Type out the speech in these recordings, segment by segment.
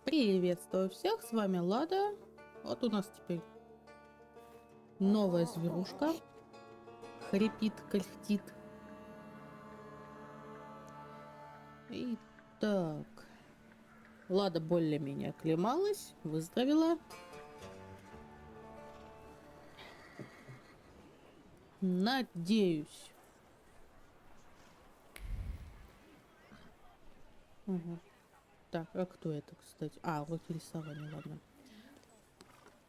Приветствую всех, с вами Лада. Вот у нас теперь новая зверушка. Хрипит, кряхтит. Итак, Лада более-менее оклемалась, выздоровела. Надеюсь. Угу. Так, а кто это, кстати? А, вот рисование, ладно.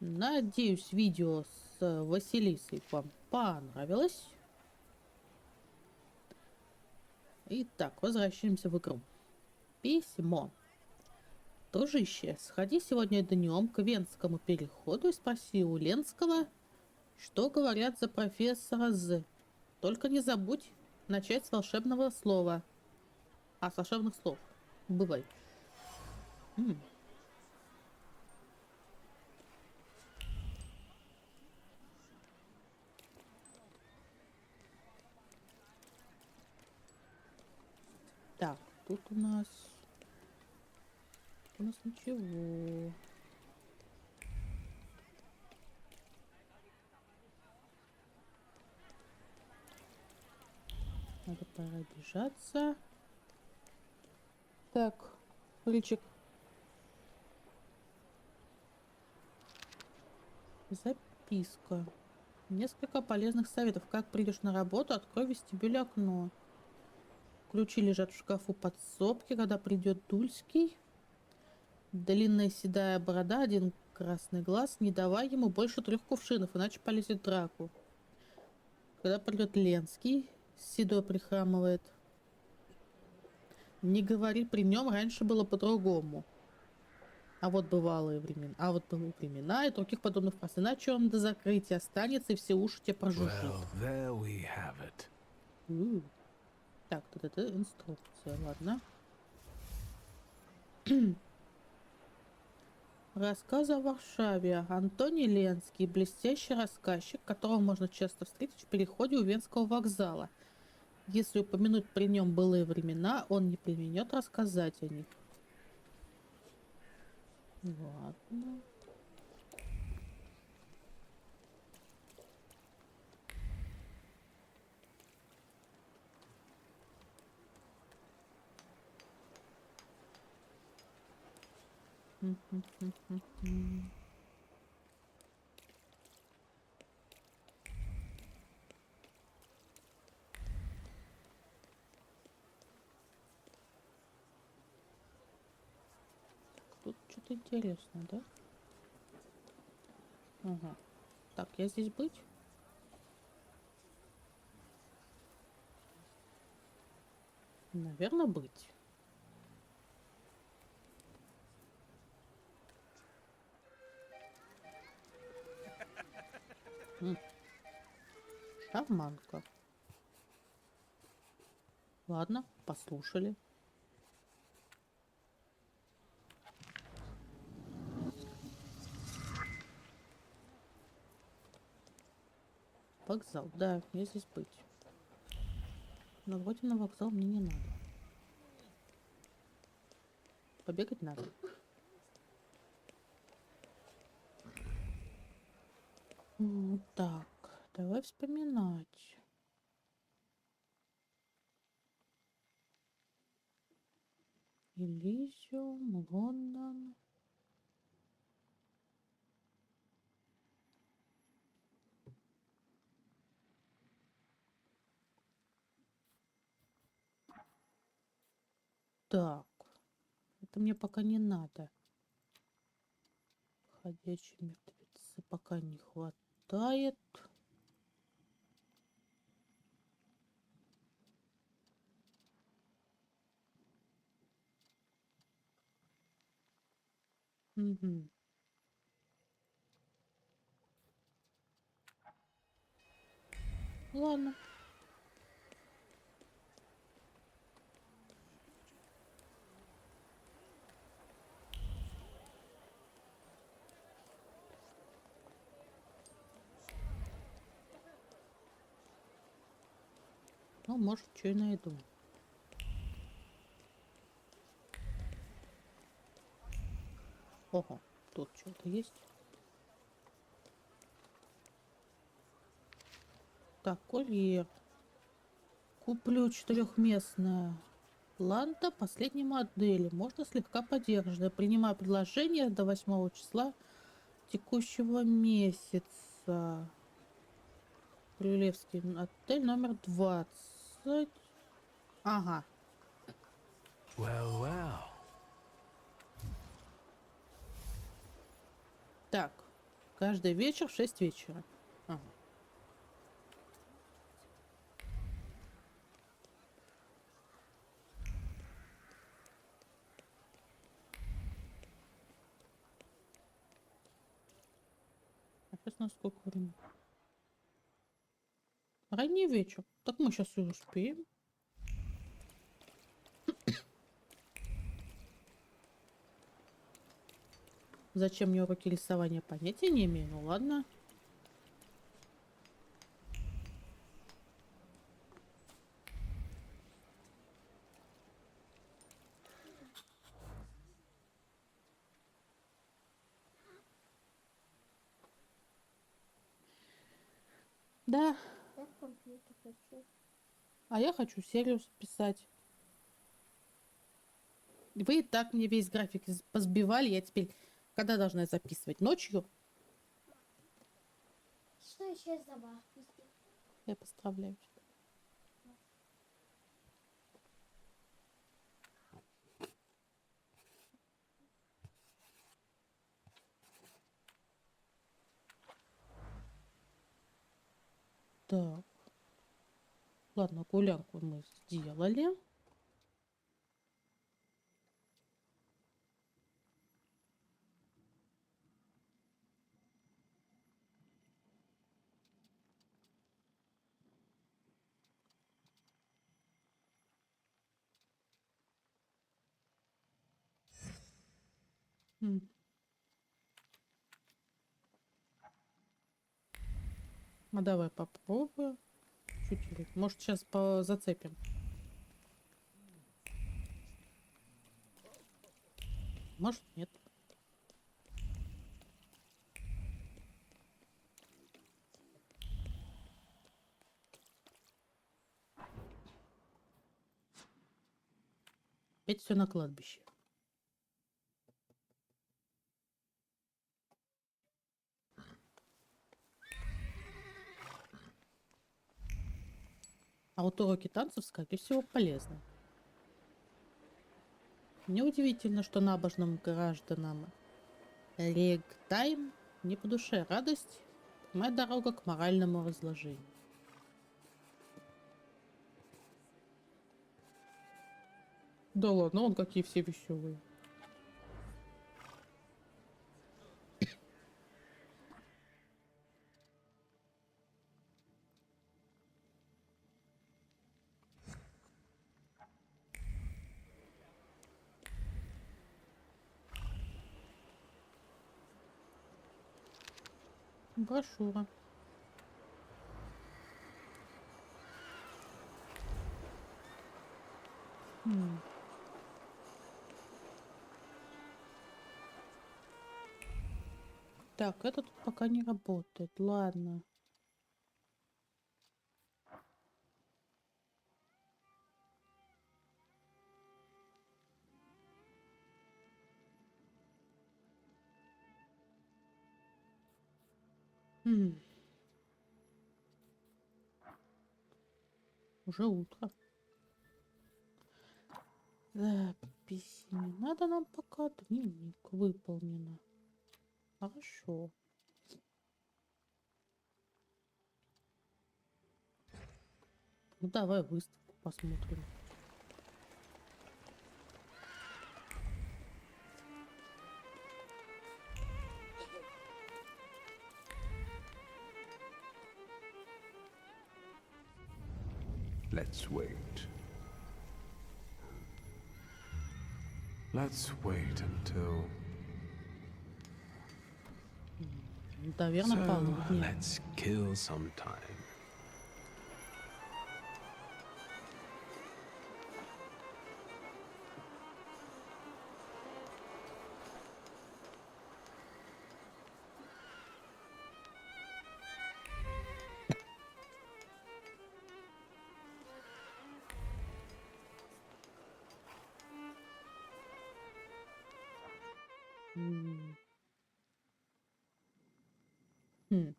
Надеюсь, видео с Василисой вам понравилось. Итак, возвращаемся в игру. Письмо. Дружище, сходи сегодня днем к Венскому переходу и спроси у Ленского, что говорят за профессора З. Только не забудь начать с волшебного слова. А, с волшебных слов. Бывай. Так, тут у нас ничего. Надо пробежаться. Так, Ричик. Записка. Несколько полезных советов. Как придешь на работу, открой в вестибюле окно. Ключи лежат в шкафу подсобки, когда придет Тульский. Длинная седая борода, один красный глаз. Не давай ему больше 3 кувшинов, иначе полезет в драку. Когда придет Ленский, седой прихрамывает. Не говори при нем, раньше было по-другому. А вот бывалые времена. А вот были времена и других подобных фраз. Иначе он до закрытия останется и все уши тебе прожужжит. Так, тут это инструкция, ладно. Рассказ о Варшаве. Антоний Ленский, блестящий рассказчик, которого можно часто встретить в переходе у Венского вокзала. Если упомянуть при нем былые времена, он не применет рассказать о них. Ладно. Тут что-то интересное, да? Ага. Так, я здесь быть? Наверное, быть. Шарманка. Ладно, послушали. Вокзал, да, я здесь быть. Но вроде на вокзал мне не надо. Побегать надо. Так, давай вспоминать. Элизиум, Лондон. Так, это мне пока не надо. Ходячие мертвецы пока не хватает. Угу. Ладно. Ну, может, что и найду. Ого, тут что-то есть. Так, курьер. Куплю четырехместное ланта последней модели. Можно слегка поддерживать. Принимаю предложение до 8 числа текущего месяца. Королевский отель номер 20. Ага. Well, well. Так. Каждый вечер в 6 вечера. Ага. А сейчас на сколько времени? Ранний вечер. Так мы сейчас и успеем. Зачем мне уроки рисования? Понятия не имею. Ну ладно. Да. Я компьютер хочу. А я хочу серию писать. Вы и так мне весь график позбивали. Я теперь когда должна записывать? Ночью? Что еще забавки? Я поздравляю тебя. Так. Ладно, гулянку мы сделали. М. А давай попробуем. Чуть-чуть. Может, сейчас зацепим. Может, нет. Опять все на кладбище. А вот уроки танцев, скорее всего, полезны. Неудивительно, что набожным гражданам регтайм не по душе радость, моя дорога к моральному разложению. Да ладно, он какие все веселые. Брошюра. М. Так, это тут пока не работает. Ладно. М. Уже утро. Записи не надо нам пока. Дневник выполнено. Хорошо. Ну давай выставку посмотрим. Let's wait. Let's wait until... Наверное, So, полудня. let's kill some time. М. Хм.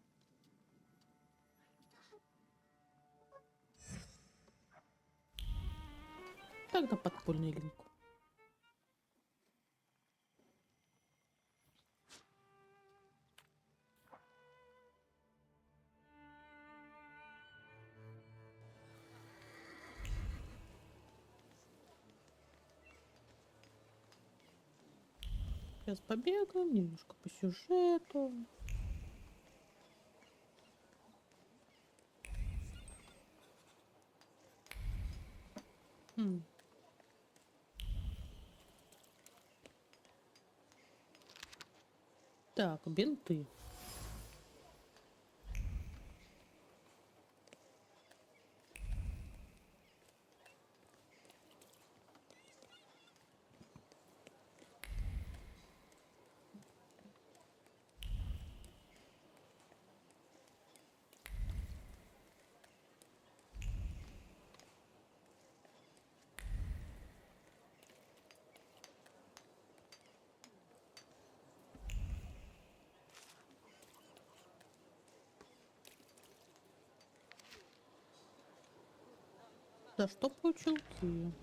Тогда подпольный линк. Сейчас побегаем немножко по сюжету. Хм. Так, бинты. За что получил ты?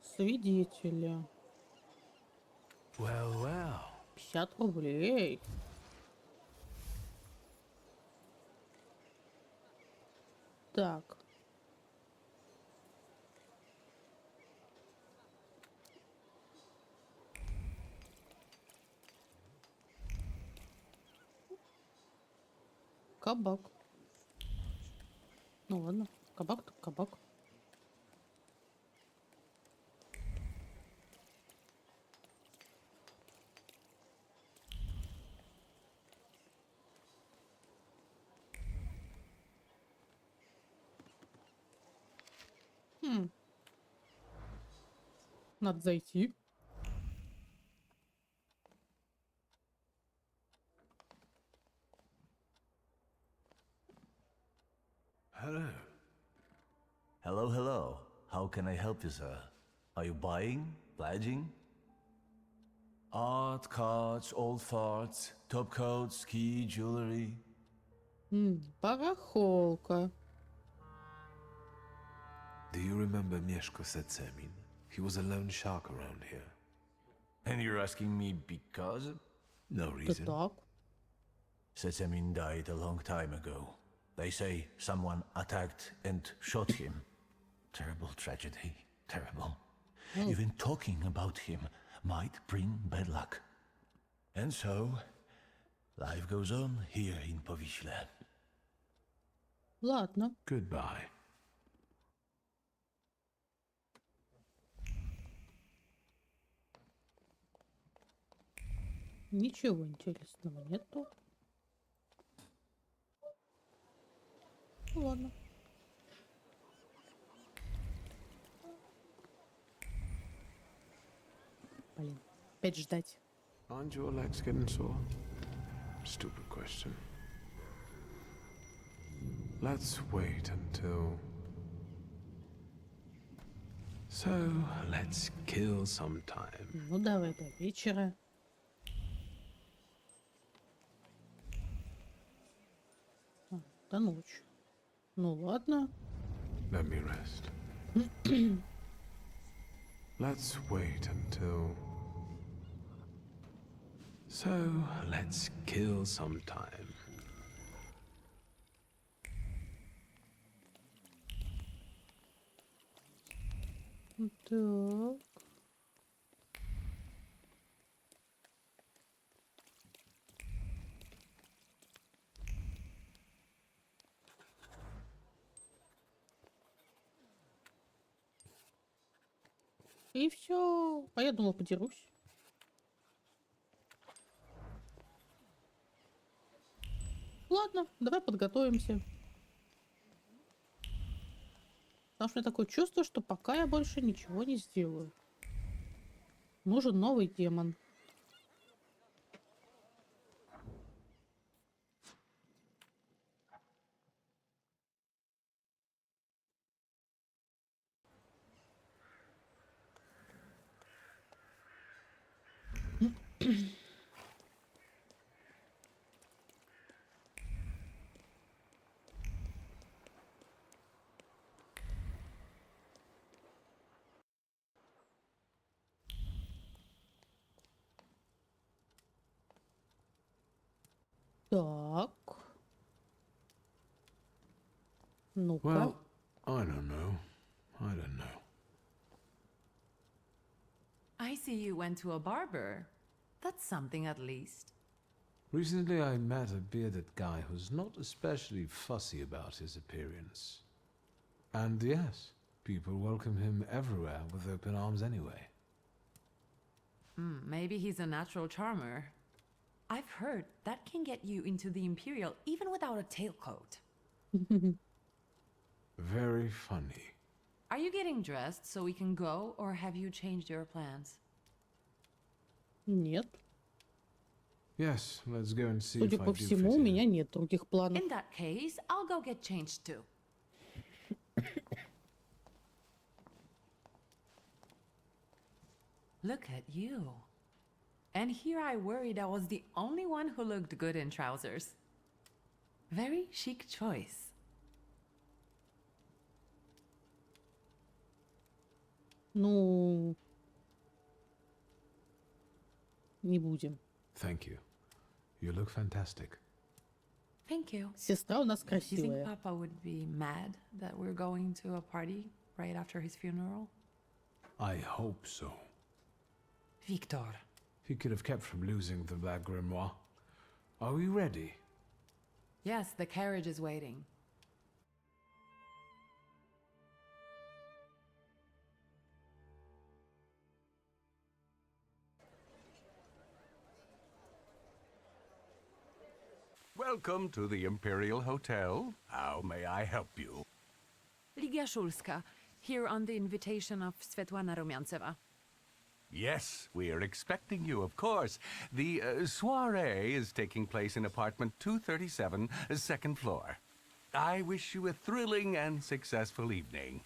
Свидетели. Well, well. 50 рублей. Так. Кабак. Ну ладно. Кабак так кабак. Хм. Надо зайти. Hello. Hello, hello. How can I help you, sir? Are you buying? Pledging? Art, cards, old farts, top coats, ski, jewelry. Барахолка. Do you remember Mieszko Setsemin? He was a lone shark around here. And you're asking me because? No Да reason. так. Setsemin died a long time ago. They say someone attacked and shot him. Terrible tragedy. Terrible. Even talking about him might bring bad luck. And so, life goes on here in Powiśle. Ладно. Goodbye. Ничего интересного нету. Ну ладно. Блин. Опять ждать. Aren't your legs getting sore? Stupid question. Let's wait until... So, let's kill some time. Ну давай до вечера. До ночи. Ну ладно. Let me rest. Let's wait until... So, let's kill some time. Так. И все. А я думала, подерусь. Ладно, давай подготовимся. Потому что у меня такое чувство, что пока я больше ничего не сделаю. Нужен новый демон. Так. Ну-ка. Well, I don't know. I don't know. I see you went to a barber. That's something at least. Recently I met a bearded guy who's not especially fussy about his appearance. And yes, people welcome him everywhere with open arms anyway. Maybe he's a natural charmer. I've heard that can get you into the Imperial even without a tailcoat. Very funny. Are you getting dressed so we can go, or have you changed your plans? Нет. Yes, let's go and see Судя if I по do fit всему, у in. меня нет других планов. In that case, I'll go get changed too. Look at you. And here I worried I was the only one who looked good in trousers. Very chic choice. Ну, не будем. Thank you. You look fantastic. Thank you. Сестра у нас Do you think красивая. Papa would be mad that we're going to a party right after his funeral? I hope so. Victor. He could have kept from losing the Black Grimoire. Are we ready? Yes, the carriage is waiting. Welcome to the Imperial Hotel. How may I help you? Ligia Szulska, here on the invitation of Svetlana Rumiantseva. Yes, we are expecting you, of course. The soiree is taking place in apartment 237, second floor. I wish you a thrilling and successful evening.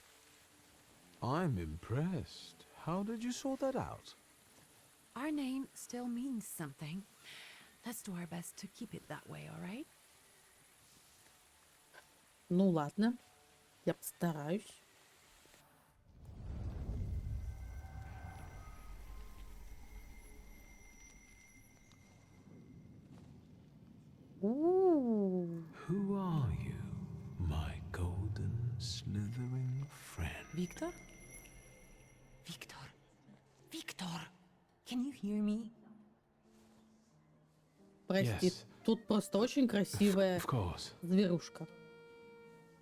I'm impressed. How did you sort that out? Our name still means something. Let's do our best to keep it that way, all right? Ну ладно, я постараюсь. Who are you, my golden slithering friend? Victor? Victor? Victor? Can you hear me? Прости, Yes. тут просто очень красивая Of course. зверушка.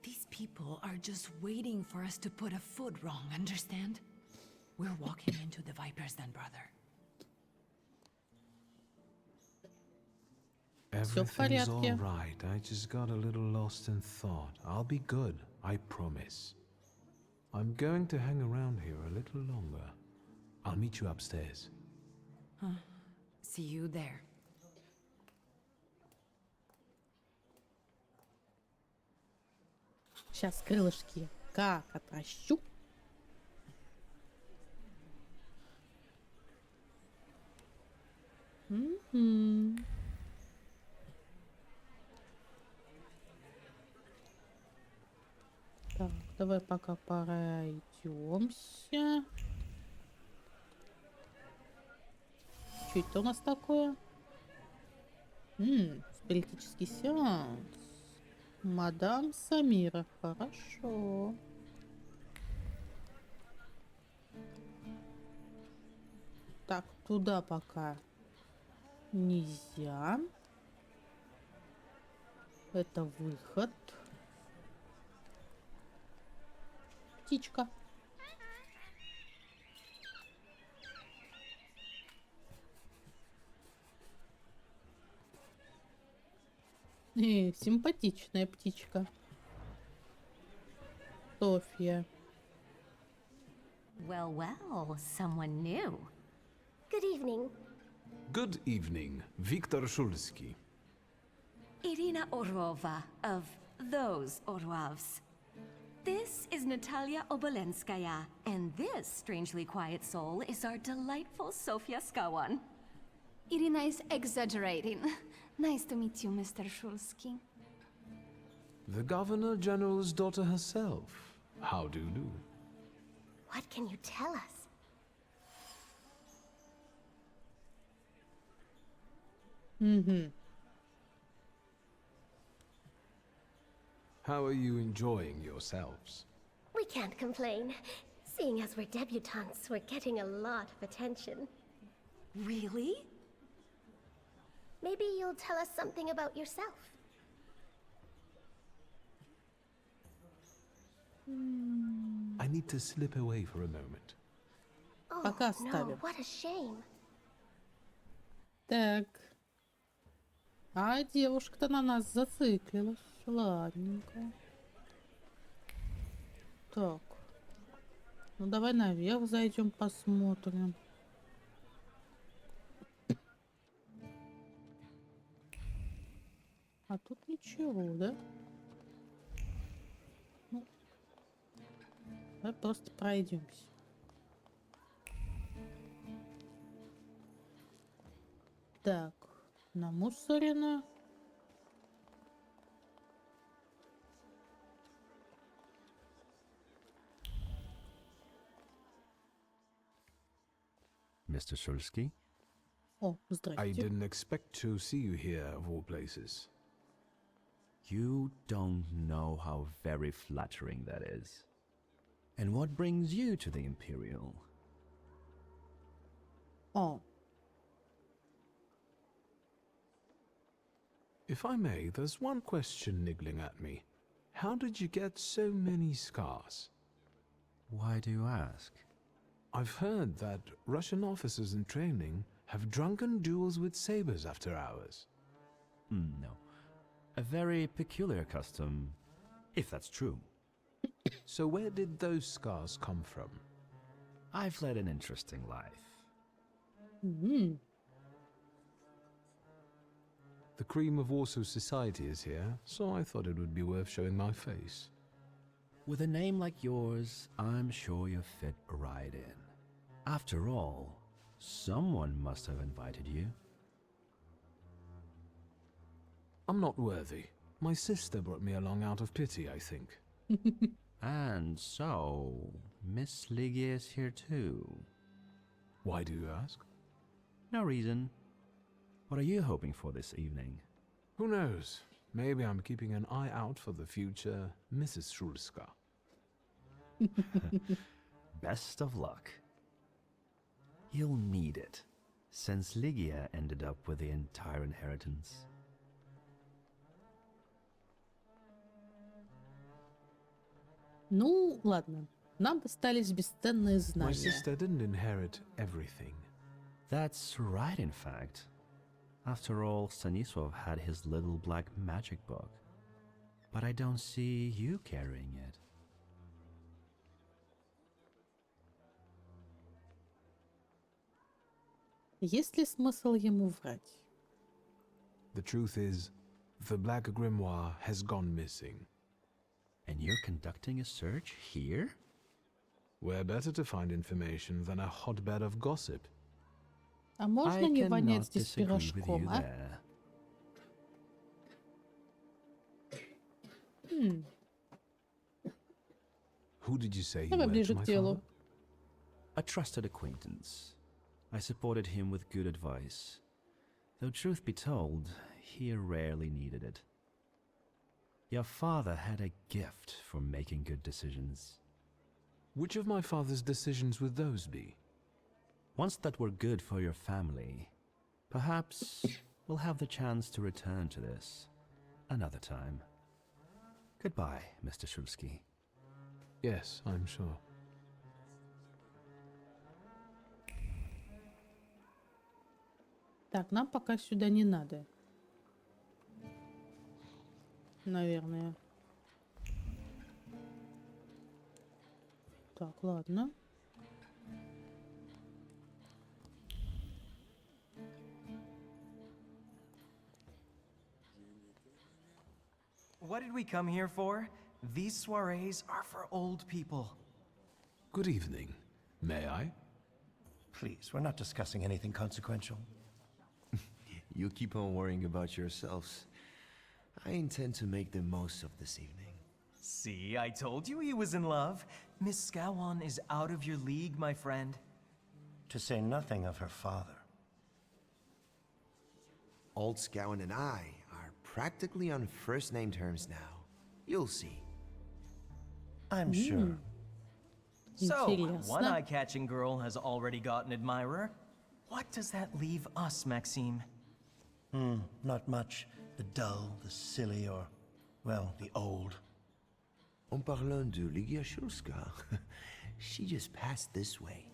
These people are just waiting for us to put a foot wrong, understand? We're walking into the Viper's Den, brother. Всё в Everything's порядке. all right. I just got a little lost in thought. I'll be good, I promise. I'm going to hang around here a little longer. I'll meet you upstairs. See you there. Сейчас крылышки как отращу. Мгм. Так, давай пока пройдемся. Что это у нас такое? Спиритический сеанс. Мадам Самира, хорошо. Так, туда пока нельзя. Это выход. Птичка. Симпатичная птичка. Софья. Well, well, someone new. Good evening. Good evening, Viktor Szulski. Irina Orlova of those Orlovs. This is Natalia Obolenskaya, and this strangely quiet soul is our delightful Sofia Skawan. Irina is exaggerating. Nice to meet you, Mr. Shulsky. The Governor General's daughter herself. How do you do? What can you tell us? How are you enjoying yourselves? We can't complain. Seeing as we're debutantes, we're getting a lot of attention. Really? Maybe you'll tell us something about yourself. I need to slip away for a moment. Oh, Пока no, оставим. what a shame. Так. А девушка-то на нас зациклилась. Ладненько. Так. Ну давай наверх зайдем, посмотрим. А тут ничего, да? Ну, давай просто пройдемся. Так, намусорено. Mr. Shulsky? О, I здрасте. didn't expect to see you here, of all places. You don't know how very flattering that is. And what brings you to the Imperial? О, If I may, there's one question niggling at me. How did you get so many scars? Why do you ask? I've heard that Russian officers in training have drunken duels with sabers after hours. No. A very peculiar custom, if that's true. So where did those scars come from? I've led an interesting life. The cream of Warsaw society is here, so I thought it would be worth showing my face. With a name like yours, I'm sure you fit right in. After all, someone must have invited you. I'm not worthy. My sister brought me along out of pity, I think. And so, Miss Ligia is here too. Why do you ask? No reason. What are you hoping for this evening? Who knows? Maybe I'm keeping an eye out for the future Mrs. Shulska. Best of luck. You'll need it, since Ligia ended up with the entire inheritance. ну ладно. Нам достались бесценные My знания. sister didn't inherit everything. That's right, in fact. After all, Stanisław had his little black magic book. But I don't see you carrying it. Есть ли смысл ему врать? The truth is, the Black Grimoire has gone missing. And you're conducting a search here? Where better to find information than a hotbed of gossip? А можно I не вонять cannot здесь disagree with пирожком, you а? there. Who did you say you Давай were ближе to к my делу. father? A trusted acquaintance. I supported him with good advice. Though truth be told, he rarely needed it. Your father had a gift for making good decisions. Which of my father's decisions would those be? Ones that were good for your family. Perhaps we'll have the chance to return to this another time. Goodbye, Mr. Shulsky. Yes, I'm sure. Так, нам пока сюда не надо. Наверное. Так, ладно. What did we come here for? These soirees are for old people. Good evening. May I? Please, we're not discussing anything consequential. You keep on worrying about yourselves. I intend to make the most of this evening. See, I told you he was in love. Miss Scowan is out of your league, my friend. To say nothing of her father. Old Scowen and I are practically on first-name terms now. You'll see. I'm sure. So, Интересно. one eye-catching girl has already got an admirer. What does that leave us, Maxime? Not much. The dull, the silly, or, well, the old. En parlant de Ligia Shulska, she just passed this way.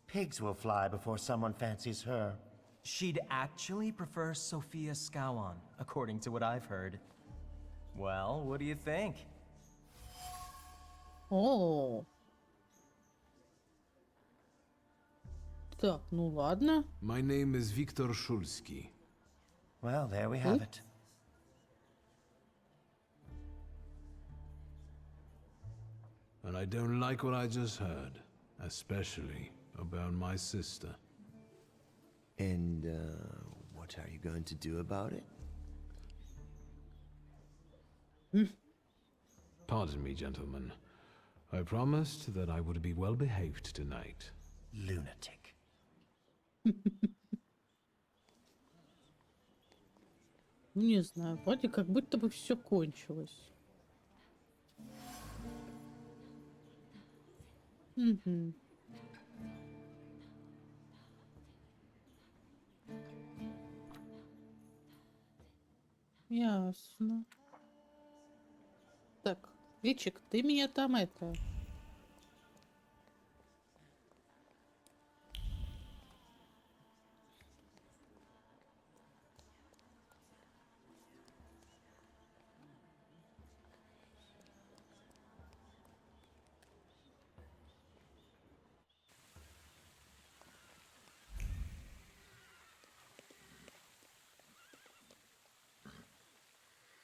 Pigs will fly before someone fancies her. She'd actually prefer Sophia Scowan, according to what I've heard. Well, what do you think? О. Так, ну ладно. My name is Viktor Shulsky. Well, there we have it. And I don't like what I just heard, especially about my sister. And, what are you going to do about it? Pardon me, gentlemen. I promised that I would be well behaved tonight. Lunatic. Не знаю, вроде как будто бы все кончилось. Угу. Ясно. Так, Вичик, ты меня там это...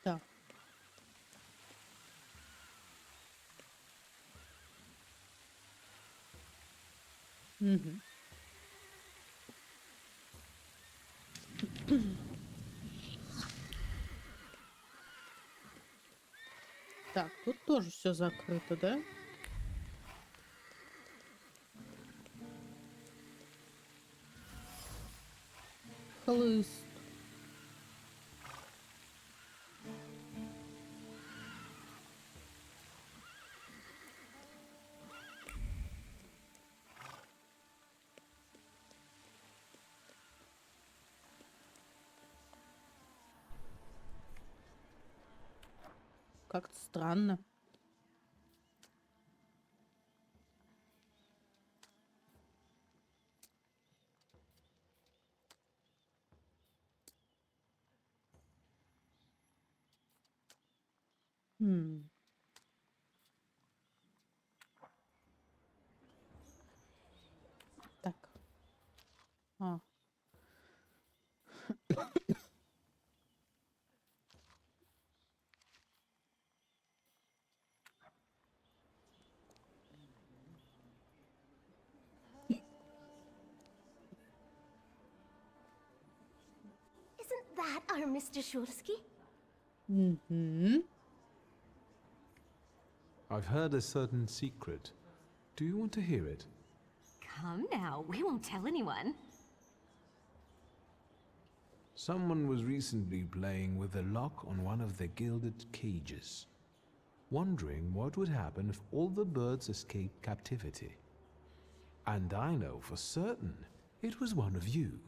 Так. Угу. Так, тут тоже все закрыто, да? Хлыст. Как-то странно. М. Так. А. Isn't that our Mr. Shulsky? Угу. I've heard a certain secret. Do you want to hear it? Come now, we won't tell anyone. Someone was recently playing with a lock on one of the gilded cages, wondering what would happen if all the birds escaped captivity. And I know for certain it was one of you.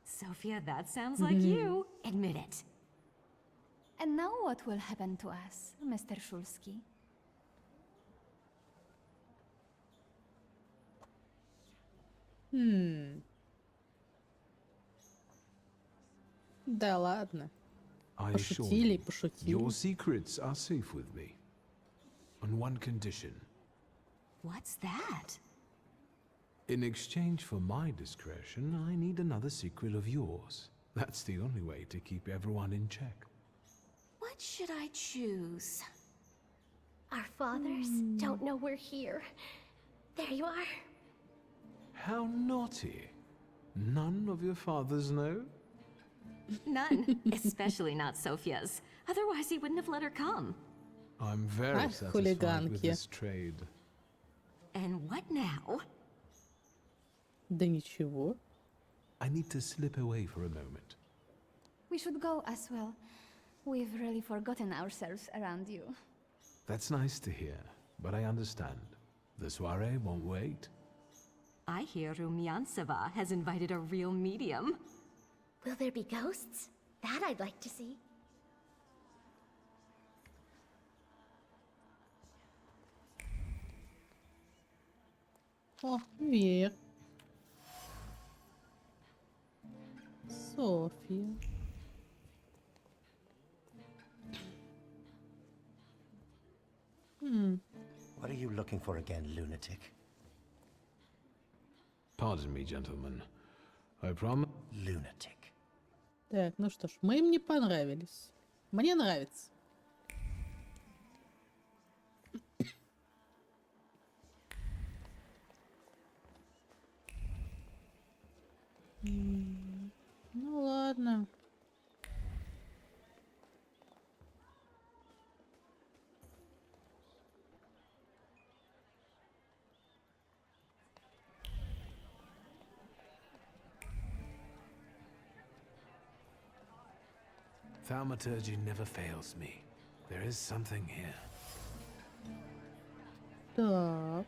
Sophia, that sounds like you. Admit it. And now what will happen to us, Mr. Shulsky? Да ладно. I assure Пошутили, you, пошутили. your secrets are safe with me. On one condition. What's that? In exchange for my discretion, I need another secret of yours. That's the only way to keep everyone in check. What should I choose? Our fathers don't know we're here. There you are. How naughty. None of your fathers know? None, especially not Sophia's. Otherwise, he wouldn't have let her come. I'm very Ах, satisfied with хулиганки. this trade. And what now? Да ничего. I need to slip away for a moment. We should go as well. We've really forgotten ourselves around you. That's nice to hear, but I understand. The soiree won't wait. I hear Rumyanseva has invited a real medium. Will there be ghosts? That I'd like to see. О, веер. Софья. What are you looking for again, lunatic? Pardon me, gentlemen. I promise. Lunatic. Так, ну что ж, мы им не понравились. Мне нравится. Ну ладно. Thaumaturge never fails me. There is something here. Так.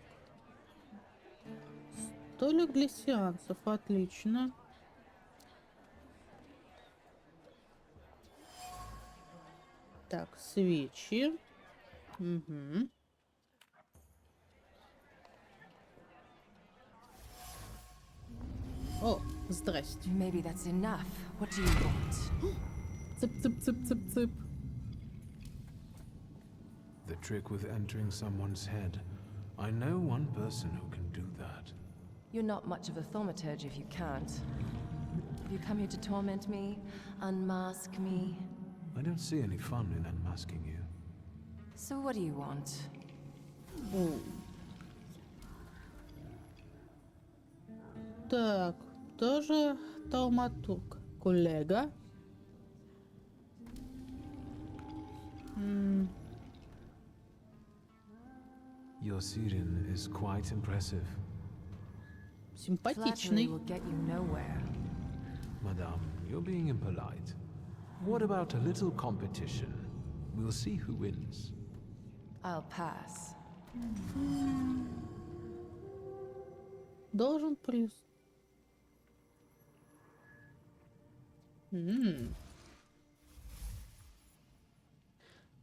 Столик для сеансов. Отлично. Так, свечи. Угу. О, здрасте. Maybe that's enough. What do you want? Цып-цып-цып-цып-цып. The trick with entering someone's head. I know one person who can do that. You're not much of a thaumaturge if you can't. Have you come here to torment me? Unmask me? I don't see any fun in unmasking you. So what do you want? Так, тоже Thaumaturge. Коллега. Your siren is quite impressive. Flattery Симпатичный. will get you nowhere. Madame, you're being impolite. What about a little competition? We'll see who wins. I'll pass. Должен приз.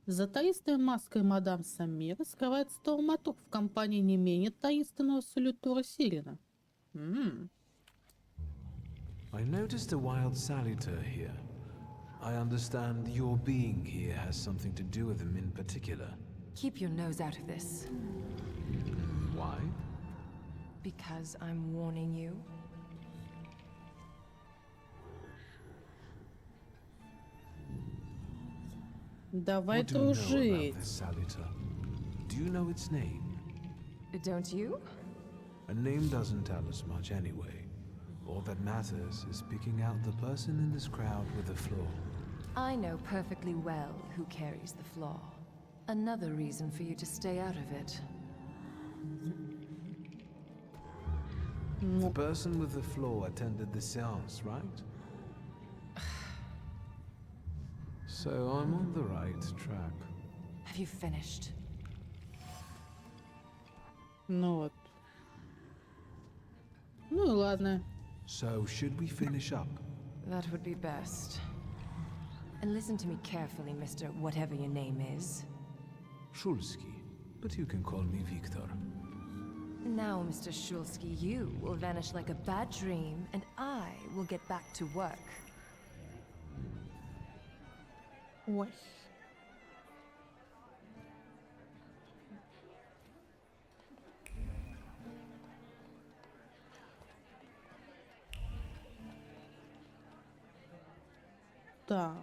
За таинственной маской мадам Самира скрывается Thaumaturge в компании не менее таинственного салютора Сирена. I noticed a wild salutor here. I understand your being here has something to do with him in particular. Keep your nose out of this. Why? Because I'm warning you. Давай What do you know about дружить. this salutor? Do you know its name? Don't you? A name doesn't tell us much anyway. All that matters is picking out the person in this crowd with the flaw. I know perfectly well who carries the flaw. Another reason for you to stay out of it. The person with the flaw attended the seance, right? So I'm on the right track. Have you finished? Ну вот. Ну и ладно. So should we finish up? That would be best. And listen to me carefully, Mr. Whatever your name is. Shulsky, but you can call me Victor. Now, Mr. Shulsky, you will vanish like a bad dream, and I will get back to work. Ой. Так.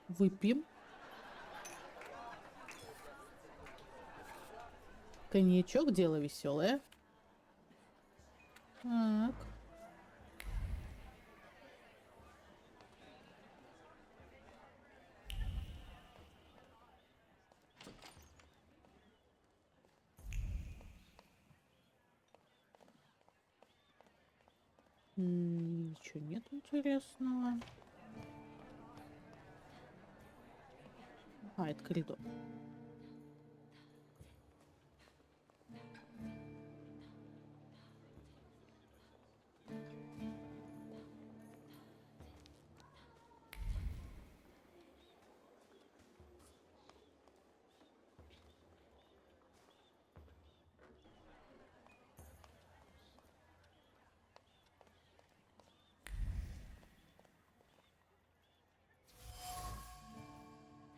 Выпьем. Коньячок, дело веселое. Так. Ничего нет интересного. А, это коридор.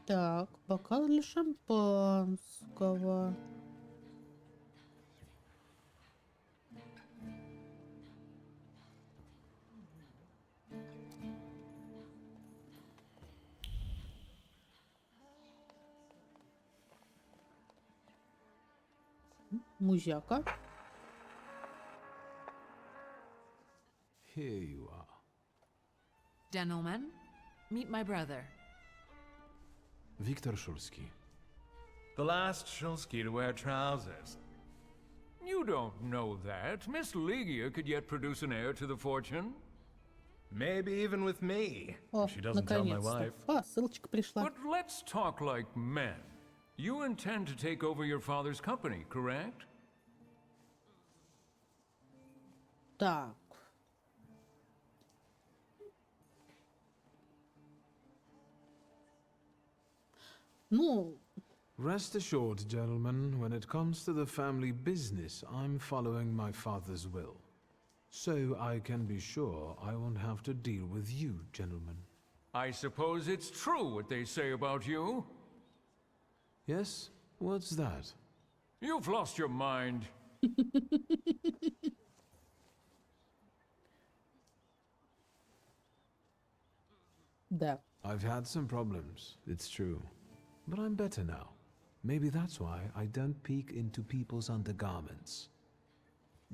Так, бокал для шампанского. Музяка. Here you are. Gentlemen, meet my brother. Viktor Szulski. The last Szulski to wear trousers. You don't know that. Miss Ligia could yet produce an heir to the fortune. Maybe even with me. О, She doesn't tell my наконец-то. wife. А, ссылочка пришла. But let's talk like men. You intend to take over your father's company, correct? Так. Ну, Rest assured, gentlemen, when it comes to the family business, I'm following my father's will. So I can be sure I won't have to deal with you, gentlemen. I suppose it's true what they say about you? Yes? What's that? You've lost your mind. да. I've had some problems, it's true. But I'm better now. Maybe that's why I don't peek into people's undergarments.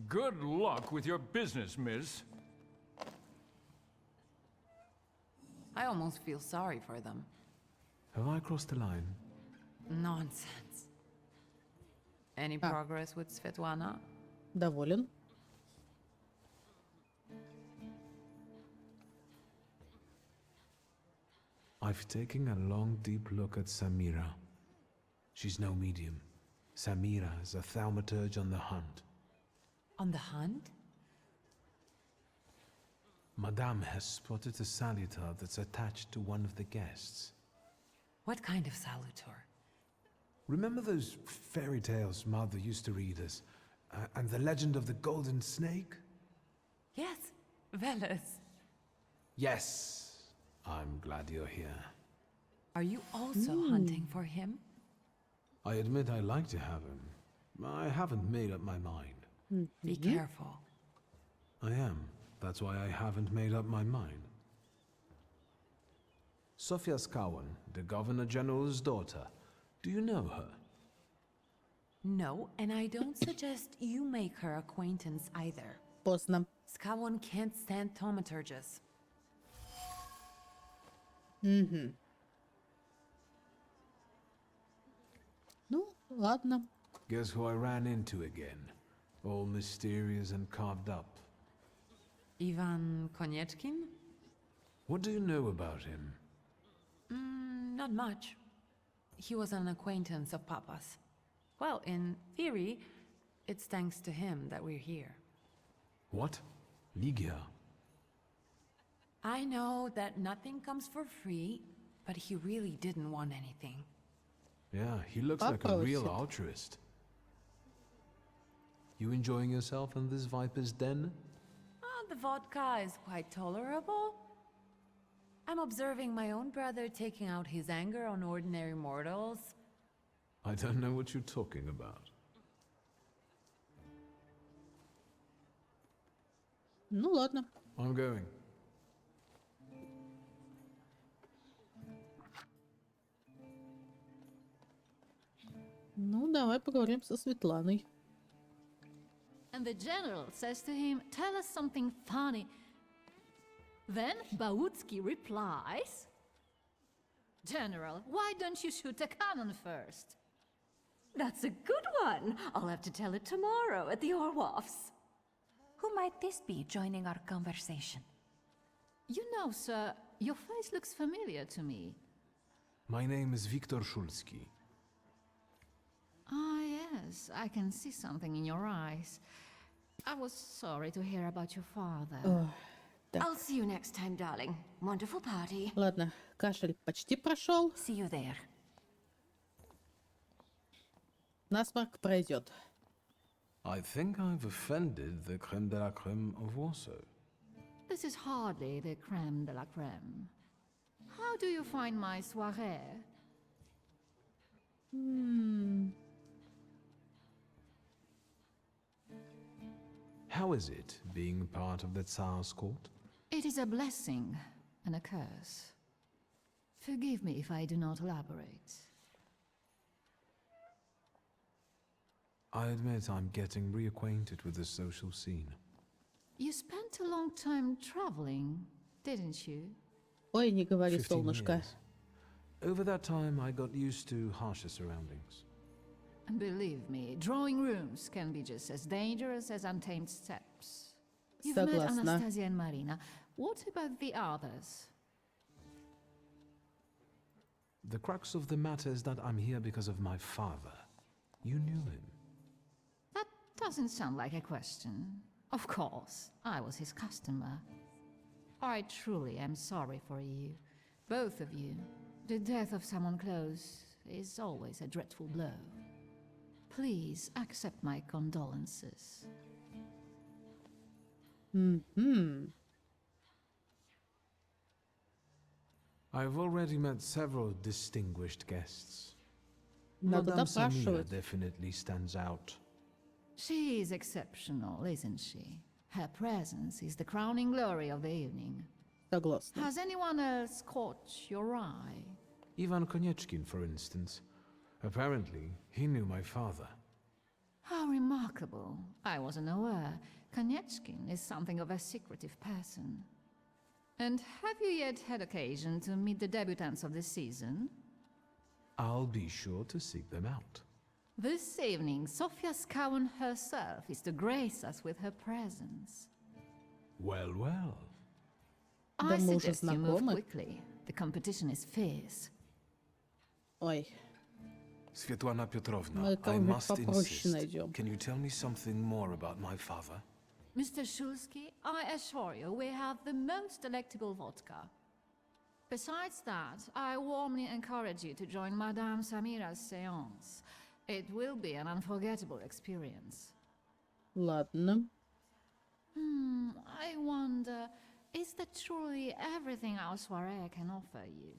Good luck with your business, miss. I almost feel sorry for them. Have I crossed the line? Nonsense. Any progress with Svetlana? Доволен. I've taken a long, deep look at Samira. She's no medium. Samira is a thaumaturge on the hunt. On the hunt? Madame has spotted a salutor that's attached to one of the guests. What kind of salutor? Remember those fairy tales Mother used to read us? And the legend of the golden snake? Yes, Veles. Yes. I'm glad you're here. Are you also hunting for him? I admit I like to have him. I haven't made up my mind. Be careful. I am. That's why I haven't made up my mind. Sofia Skawan, the Governor General's daughter. Do you know her? No, and I don't suggest you make her acquaintance either. Поздно. Skawon can't stand thaumaturges. Угу. Ну, ладно. Guess who I ran into again? All mysterious and carved up. Ivan Konieczkin? What do you know about him? Not much. He was an acquaintance of Papa's. Well, in theory, it's thanks to him that we're here. What? Ligia? I know that nothing comes for free, but he really didn't want anything. Yeah, he looks like a real altruist. You enjoying yourself in this viper's den? Oh, the vodka is quite tolerable. I'm observing my own brother taking out his anger on ordinary mortals. I don't know what you're talking about. Ну ладно. I'm going. Ну да. давай поговорим со Светланой. And the general says to him, "Tell us something funny." Then Bautsky replies, "General, why don't you shoot a cannon first?" That's a good one. I'll have to tell it tomorrow at the Orwoffs. Who might this be joining our conversation? You know, sir, your face looks familiar to me. My name is Viktor Szulski. Ah, yes, I can see something in your eyes. I was sorry to hear about your father. I'll see you next time, darling. Wonderful party. Ладно, кашель почти прошел. See you there. Насморк пройдет. I think I've offended the creme de la creme of Warsaw. This is hardly the creme de la creme. How do you find my soirée? How is it being part of the Tsar's court? It is a blessing and a curse. Forgive me if I do not elaborate. I admit I'm getting reacquainted with the social scene. You spent a long time traveling, didn't you? Ой, не говори, 15 солнышко. years. Over that time, I got used to harsher surroundings. Believe me, drawing rooms can be just as dangerous as untamed steps. You've met Согласна. Anastasia and Marina. What about the others? The crux of the matter is that I'm here because of my father. You knew him. That doesn't sound like a question. Of course, I was his customer. I truly am sorry for you, both of you. The death of someone close is always a dreadful blow. Please accept my condolences. I've already met several distinguished guests. Надо Madame Samira допрашивать. definitely stands out. She is exceptional, isn't she? Her presence is the crowning glory of the evening. Согласна. Has anyone else caught your eye? Ivan Konieczkin, for instance. Apparently, he knew my father. How remarkable. I wasn't aware. Konieczkin is something of a secretive person. And have you yet had occasion to meet the debutants of this season? I'll be sure to seek them out. This evening, Sofia Skawan herself is to grace us with her presence. Well, well. I Да мы уже suggest you move знакомы. quickly. The competition is fierce. Ой, Svetlana Petrovna, мы I кого-нибудь must попроще insist. найдем. Can you tell me something more about my father? Mr. Shulsky, I assure you we have the most delectable vodka. Besides that, I warmly encourage you to join Madame Samira's séance. It will be an unforgettable experience. Ладно. I wonder, is that truly everything our soirée can offer you?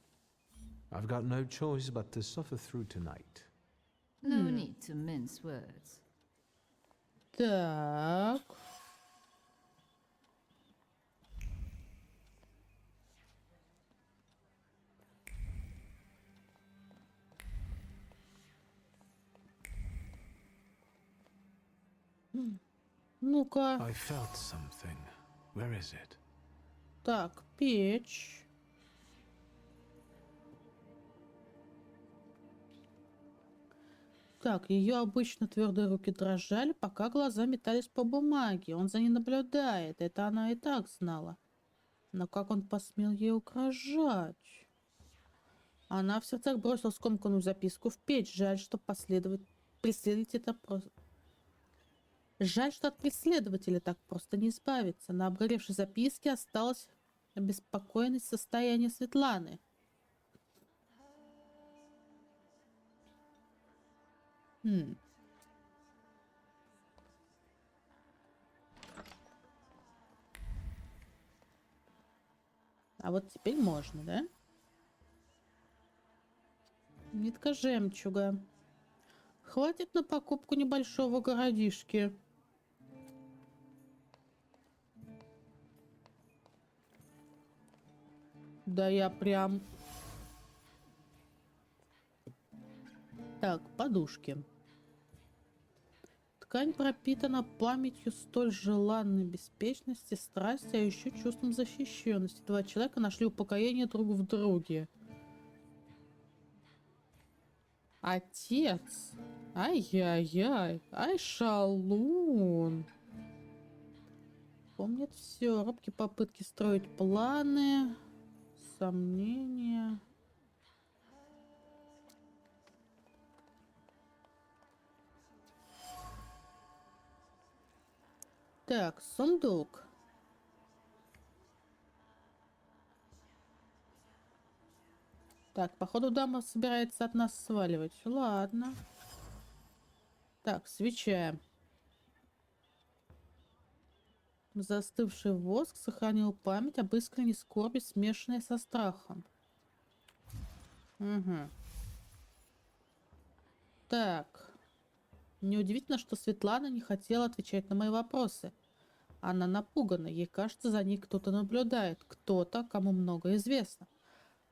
I've got no choice but to suffer through tonight. No need to mince words. Так. Ну-ка. I felt something. Where is it? Так, печь. Так, ее обычно твердые руки дрожали, пока глаза метались по бумаге. Он за ней наблюдает. Это она и так знала. Но как он посмел ей угрожать? Она в сердцах бросила скомканную записку в печь. Жаль, что преследовать это просто... Жаль, что от преследователя так просто не избавиться. На обгоревшей записке осталось обеспокоенность состояния Светланы. А вот теперь можно, да? Нитка жемчуга. Хватит на покупку небольшого городишки. Да я прям... Так, подушки. Ткань пропитана памятью столь желанной беспечности, страсти, а еще чувством защищенности. Два человека нашли упокоение друг в друге. Отец. Ай-яй-яй. Ай, шалун. Помнит все. Робкие попытки строить планы. Сомнения. Так, сундук. Так, походу дама собирается от нас сваливать. Ладно. Так, свеча. Застывший воск сохранил память об искренней скорби, смешанной со страхом. Угу. Так. Неудивительно, что Светлана не хотела отвечать на мои вопросы. Она напугана. Ей кажется, за ней кто-то наблюдает. Кто-то, кому много известно.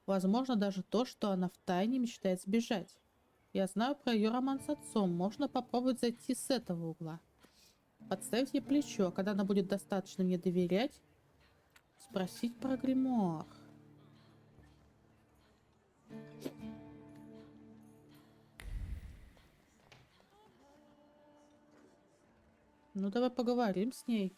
Возможно, даже то, что она втайне мечтает сбежать. Я знаю про ее роман с отцом. Можно попробовать зайти с этого угла. Подставить ей плечо, а когда она будет достаточно мне доверять, спросить про гримуар. Ну, давай поговорим с ней.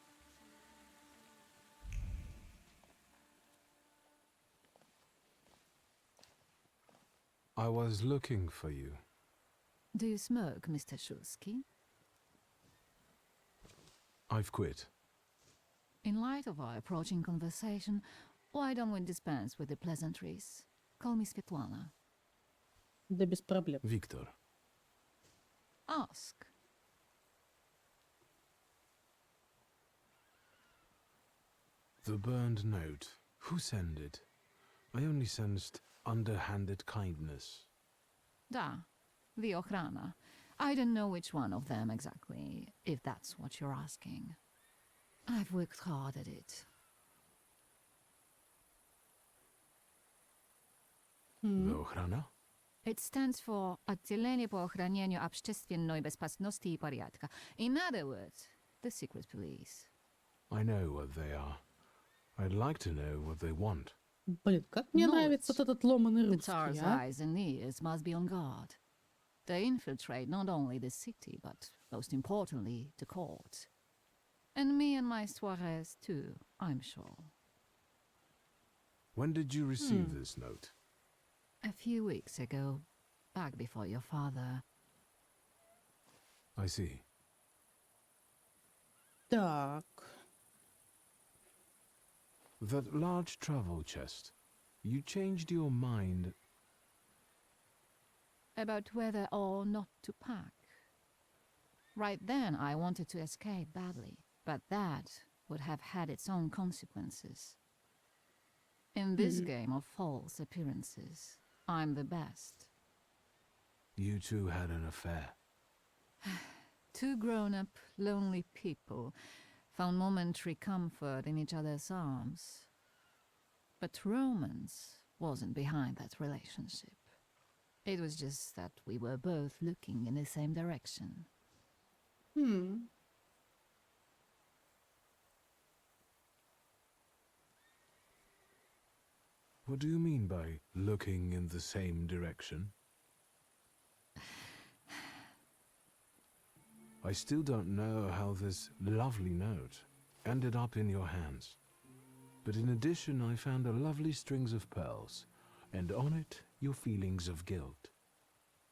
I was looking for you. Do you smoke, Mr. Shulsky? I've quit. In light of our approaching conversation, why don't we dispense with the pleasantries? Call me Svetlana. Да без проблем. Victor. Ask. The burned note. Who sent it? I only sensed underhanded kindness. Da, the Ochrana. I don't know which one of them exactly, if that's what you're asking. I've worked hard at it. The Ochrana? It stands for Отделение по охранению общественной безопасности и порядка. In other words, the secret police. I know what they are. I'd like to know what they want. Блин, как мне нравится вот этот ломаный The русский, Tsar's а? eyes and ears must be on guard. They infiltrate not only the city, but most importantly, the court. And me and my soirees too, I'm sure. When did you receive this note? A few weeks ago, back before your father. I see. Так. That large travel chest. You changed your mind. About whether or not to pack. Right then, I wanted to escape badly, but that would have had its own consequences. In this game of false appearances, I'm the best. You two had an affair. Two grown-up, lonely people found momentary comfort in each other's arms. But romance wasn't behind that relationship. It was just that we were both looking in the same direction. What do you mean by looking in the same direction? I still don't know how this lovely note ended up in your hands. But in addition, I found a lovely strings of pearls, and on it, your feelings of guilt.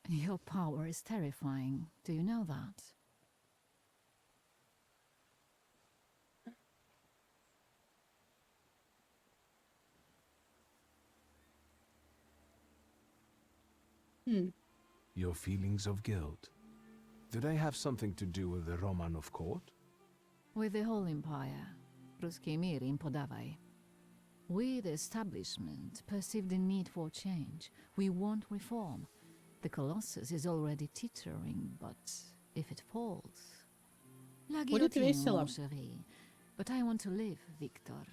Your power is terrifying. Do you know that? Your feelings of guilt. Did they have something to do with the Romanov court? With the whole empire, Ruski mir im podawaj. We, the establishment, perceive the need for change. We want reform. The Colossus is already teetering, but if it falls... La Будет guillotine, весело. mon chéri. But I want to live, Victor.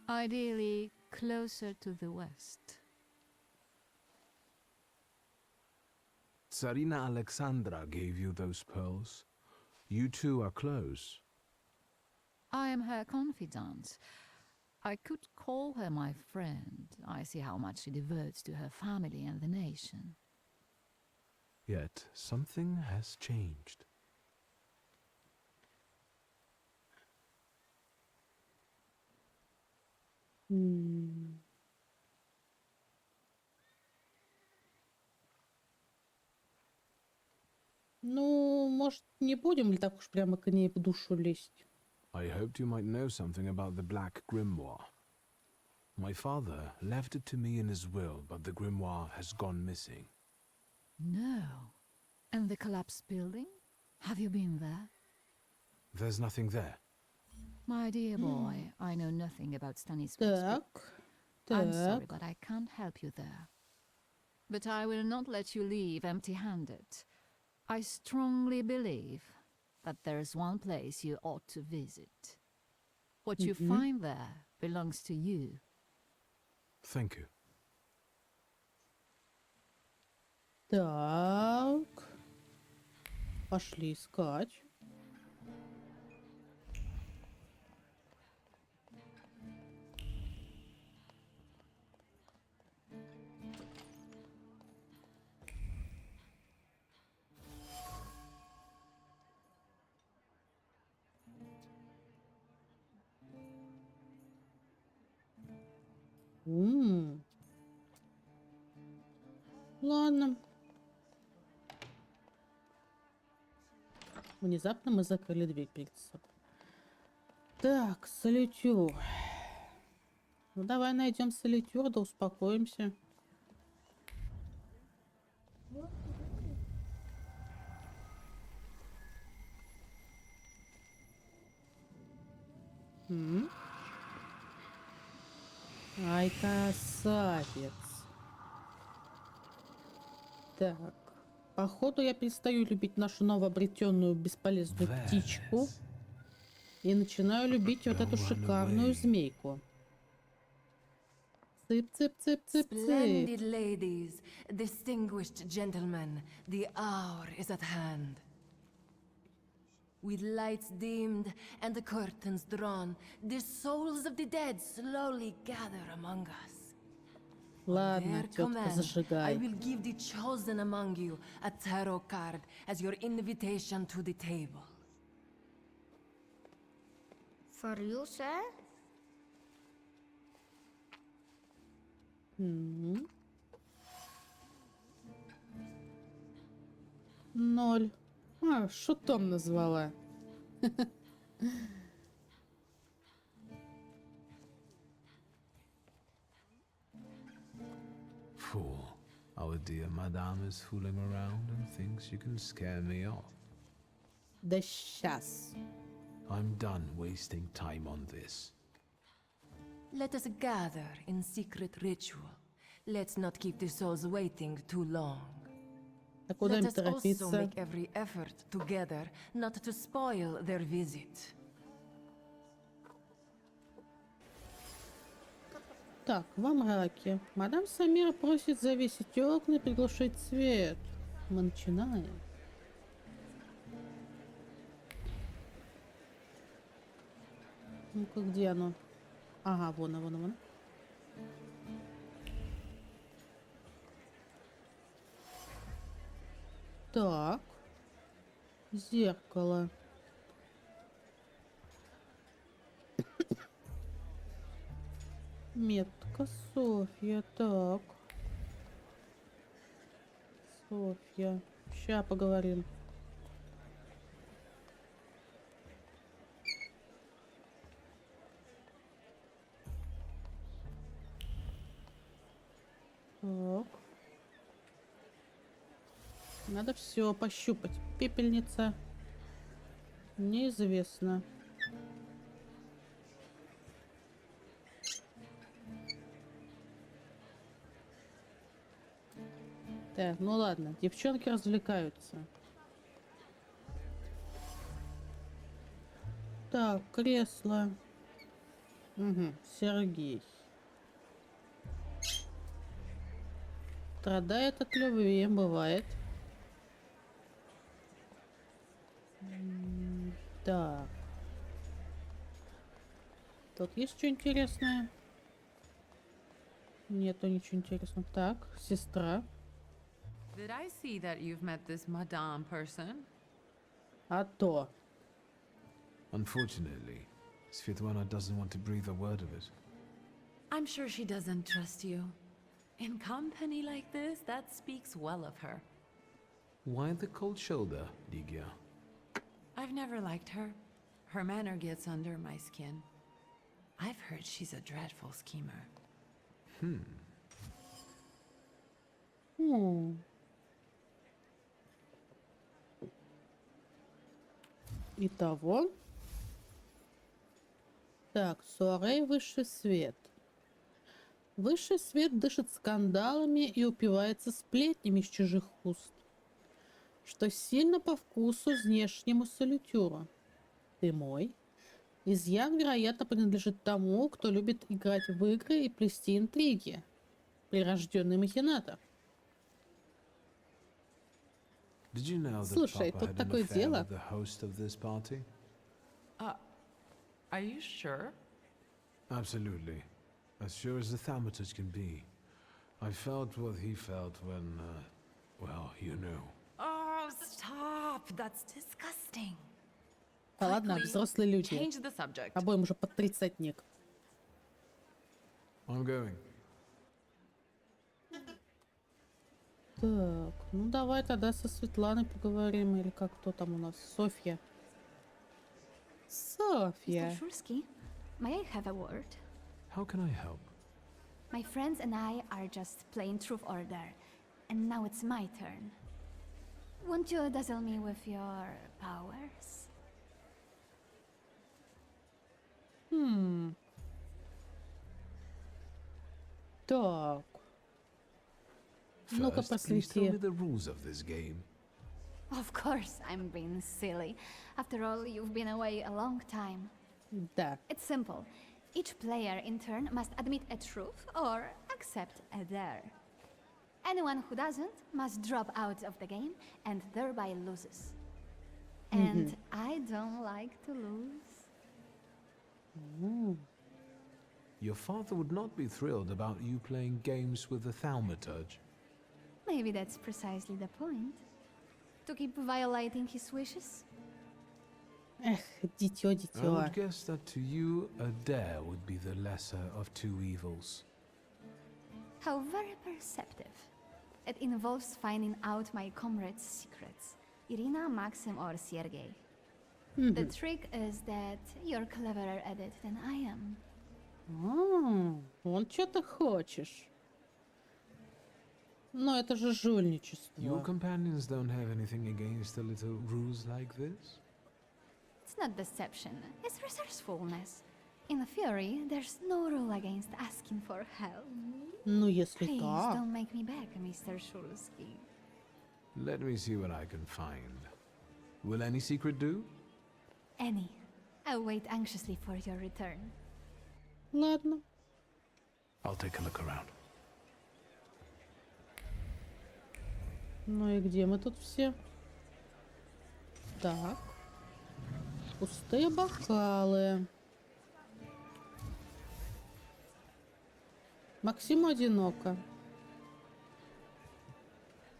Ideally, closer to the west. Tsarina Alexandra gave you those pearls. You two are close. I am her confidant. I could call her my friend. I see how much she devotes to her family and the nation. Yet something has changed. Ну, может, не будем ли так уж прямо к ней в душу лезть? I hoped you might know something about the Black Grimoire. My father left it to me in his will, but the grimoire has gone missing. No. And the collapsed building? Have you been there? There's nothing there. My dear boy, I know nothing about Stanislav's book. I'm sorry, but I can't help you there. But I will not let you leave empty-handed. I strongly believe that there's one place you ought to visit. What you find there belongs to you. Thank you. Так. Пошли искать. Ладно. Внезапно мы закрыли дверь перед собой. Так, салютер. Ну, давай найдем салютер, да успокоимся. Ай, красавец. Так. Походу, я перестаю любить нашу новообретенную бесполезную птичку и начинаю любить вот эту шикарную змейку. Цып-цып-цып-цып-цып. Splendid ladies, distinguished gentlemen, the hour is at hand. With lights dimmed and the curtains drawn, the souls of the dead slowly gather among us. Ладно, тетка, зажигай. I will give the chosen among you a tarot card as your invitation to the table. For you, sir? Ноль. А, шутом назвала. Fool. Our dear madame is fooling around and thinks you can scare me off. Да сейчас. I'm done wasting time on this. Let us gather in secret ritual. Let's not keep the souls waiting too long. А куда Let им us also торопиться? make every effort together not to spoil their visit. Так, во мраке. Мадам Самира просит завесить окна и приглушить свет. Мы начинаем. Ну-ка, где оно? Ага, вон оно, вон оно. Так. Зеркало. Метка Софья. Так. Софья. Ща поговорим. Так. Надо все пощупать. Пепельница. Неизвестно. Так, ну ладно, девчонки развлекаются. Так, кресло. Угу, Сергей. Страдает от любви, бывает. Так. Тут есть что интересное? Нету ничего интересного. Так, сестра. Did I see that you've met this madame person? А то. Unfortunately, Svetlana doesn't want to breathe a word of it. I'm sure she doesn't trust you. In company like this, that speaks well of her. Why the cold shoulder, Ligia? I've never liked her. Her manner gets under my skin. I've heard she's a dreadful schemer. Итого. Так, суаре высший свет. Высший свет дышит скандалами и упивается сплетнями из чужих уст, что сильно по вкусу внешнему салютеру. Ты мой. Изъян, вероятно, принадлежит тому, кто любит играть в игры и плести интриги. Прирожденный махинатор. Did you know that Слушай, Papa тут had an такое affair дело. with the host of this party? Are you sure? Absolutely. As sure as the Thaumaturge can be. I felt what he felt when, well, you know. Oh, stop! That's disgusting. Да ладно, Quickly, взрослые люди. change the subject. Обоим уже под 30-ник. I'm going. Так, ну давай тогда со Светланой поговорим, или как кто там у нас? Софья. Софья. Mr. Shulsky, may I have a word? How can I help? My friends and I are just playing Truth Order, and now it's my turn. Won't you dazzle me with your powers? Так. Ну-ка, First, please tell просвети. me the rules of this game. Of course, I'm being silly. After all, you've been away a long time. Да. It's simple. Each player in turn must admit a truth or accept a dare. Anyone who doesn't must drop out of the game and thereby loses. And I don't like to lose. Your father would not be thrilled about you playing games with the Thaumaturge. Maybe that's precisely the point. To keep violating his wishes? Эх, дитё, I дитё. would guess that to you, a dare would be the lesser of two evils. How very perceptive. It involves finding out my comrades' secrets. Irina, Maxim, or Sergei. The trick is that you're cleverer at it than I am. Вон что ты хочешь. Но это же жульничество. Your companions don't have anything against a little ruse like this? It's not deception, it's resourcefulness. In theory, there's no rule against asking for help. Ну, если Please так. don't make me beg, Mr. Shulsky. Let me see what I can find. Will any secret do? Any. I'll wait anxiously for your return. Ладно. I'll take a look around. Ну и где мы тут все? Так. Пустые бокалы. Максиму одиноко.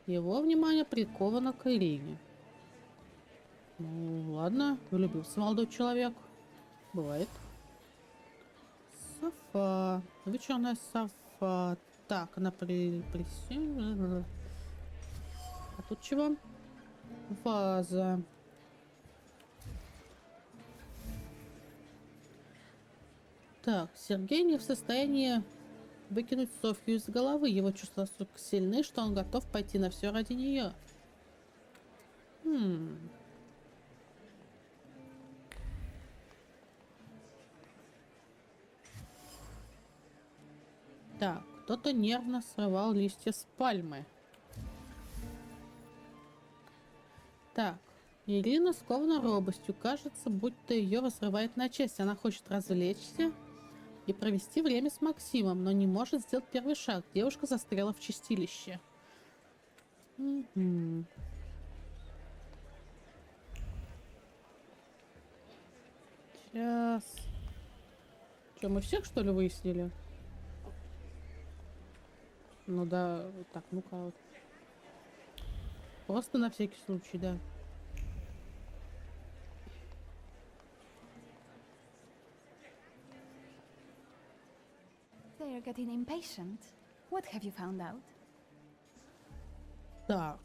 Его внимание приковано к Ирине. Ну, ладно, влюбился молодой человек. Бывает. Софа. Вечерная софа. Так, она присела. А тут чего? Ваза. Так, Сергей не в состоянии выкинуть Софью из головы. Его чувства настолько сильны, что он готов пойти на все ради нее. Так, кто-то нервно срывал листья с пальмы. Так, Ирина скована робостью. Кажется, будто ее разрывает на части. Она хочет развлечься и провести время с Максимом, но не может сделать первый шаг. Девушка застряла в чистилище. Сейчас. Что, мы всех, что ли, выяснили? Ну да, так, ну-ка вот. Просто на всякий случай, да. They're getting impatient. What have you found out? Так.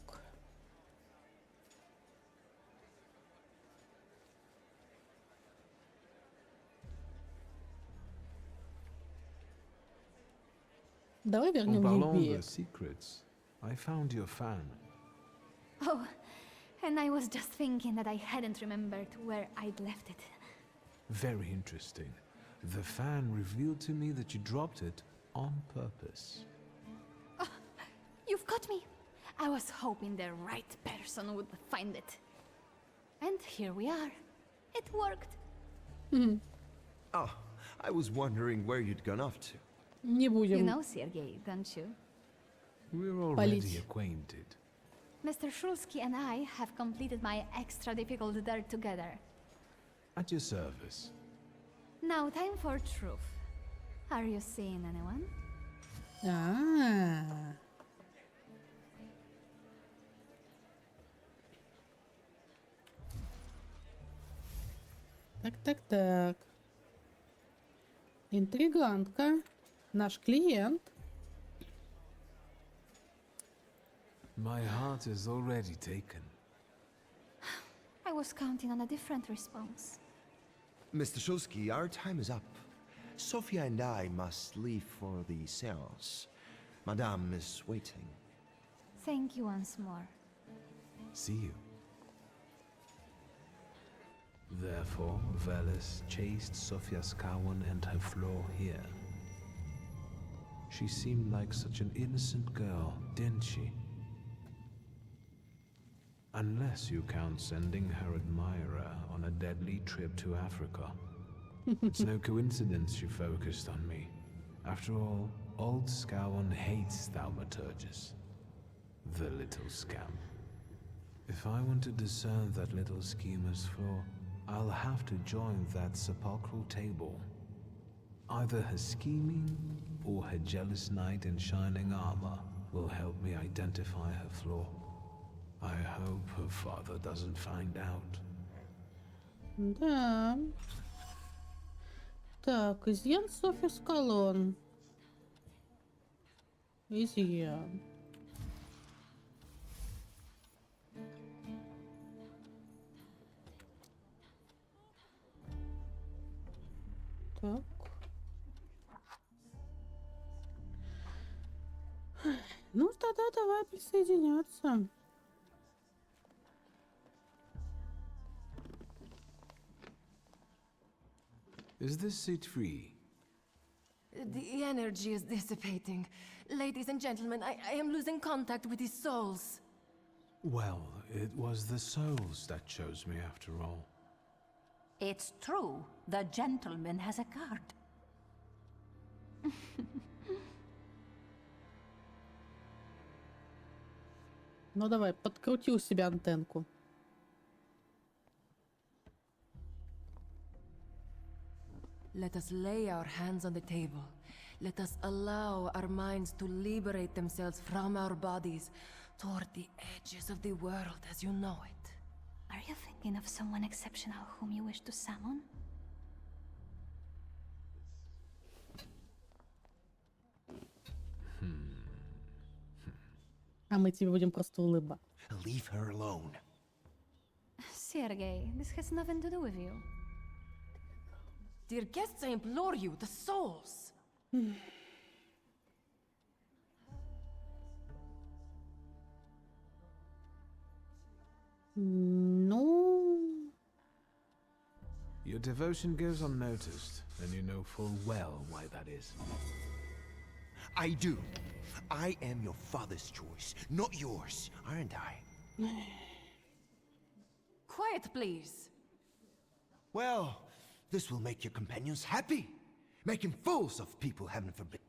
Давай En вернем parlant ей de бег. secrets, I found your fan. Oh, and I was just thinking that I hadn't remembered where I'd left it. Very interesting. The fan revealed to me that you dropped it on purpose. Oh, you've got me. I was hoping the right person would find it. And here we are. It worked. Oh, I was wondering where you'd gone off to. Не You будем know Sergei, don't you? We're already Палить. acquainted. Mr. Shulsky and I have completed my extra difficult dirt together. At your service. Now, time for truth. Are you seeing anyone? А. Так. Интригантка. Наш клиент. My heart is already taken. I was counting on a different response. Mr. Shulsky, our time is up. Sophia and I must leave for the seance. Madame is waiting. Thank you once more. See you. Therefore, Veles chased Sofia Skawan and her floor here. She seemed like such an innocent girl, didn't she? Unless you count sending her admirer on a deadly trip to Africa. It's no coincidence she focused on me. After all, old Skawan hates Thaumaturges. The little scamp. If I want to discern that little schemer's flaw, I'll have to join that sepulchral table. Either her scheming or her jealous knight in shining armor will help me identify her flaw. I hope her father doesn't find out. Да. Так, изъян Софья Скалон. Изъян. Так. Ну, тогда давай присоединяться. Is this seat free? The energy is dissipating. Ladies and gentlemen, I am losing contact with his souls. Well, it was the souls that chose me after all. It's true. The gentleman has a card. Ну давай, подкрути у себя антенку. Let us lay our hands on the table. Let us allow our minds to liberate themselves from our bodies toward the edges of the world as you know it. Are you thinking of someone exceptional whom you wish to summon? А мы тебе будем просто улыбаться. Leave her alone. Sergei, this has nothing to do with you. Dear guests, I implore you, the souls! Ну... Your devotion goes unnoticed, and you know full well why that is. I do. I am your father's choice, not yours, aren't I? Quiet, please. Well, this will make your companions happy. Making fools of people, heaven forbid.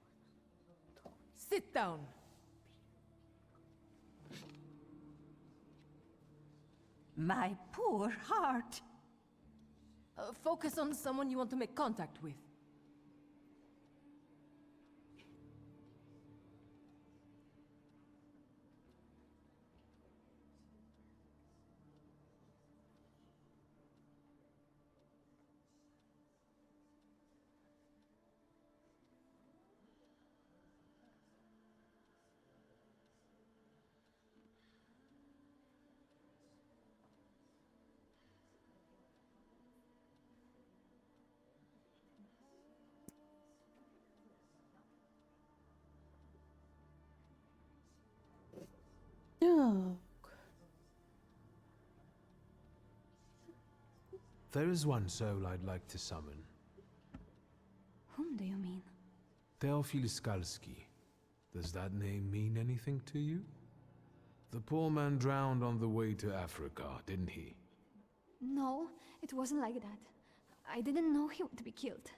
Sit down. My poor heart. Focus on someone you want to make contact with. Так. There is one soul I'd like to summon. Whom do you mean? Teofil Skalski. Does that name mean anything to you? The poor man drowned on the way to Africa, didn't he? No, it wasn't like that. I didn't know he would be killed.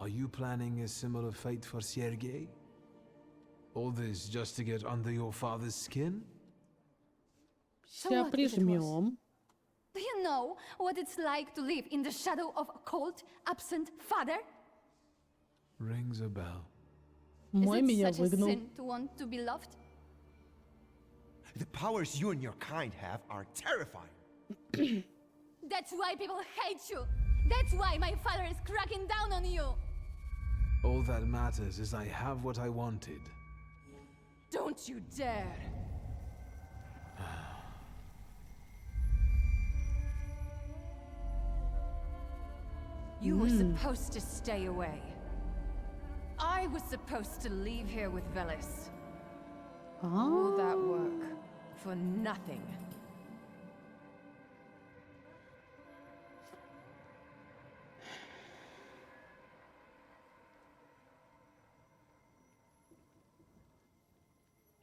Are you planning a similar fate for Sergei? All this just to get under your father's skin? Сейчас прижмем. Do you know what it's like to live in the shadow of a cold, absent father? Rings a bell. Мой Is меня it such a выгнал. sin to want to be loved? The powers you and your kind have are terrifying. That's why people hate you. That's why my father is cracking down on you. All that matters is I have what I wanted. Don't you dare! You were supposed to stay away. I was supposed to leave here with Velis. All that work for nothing.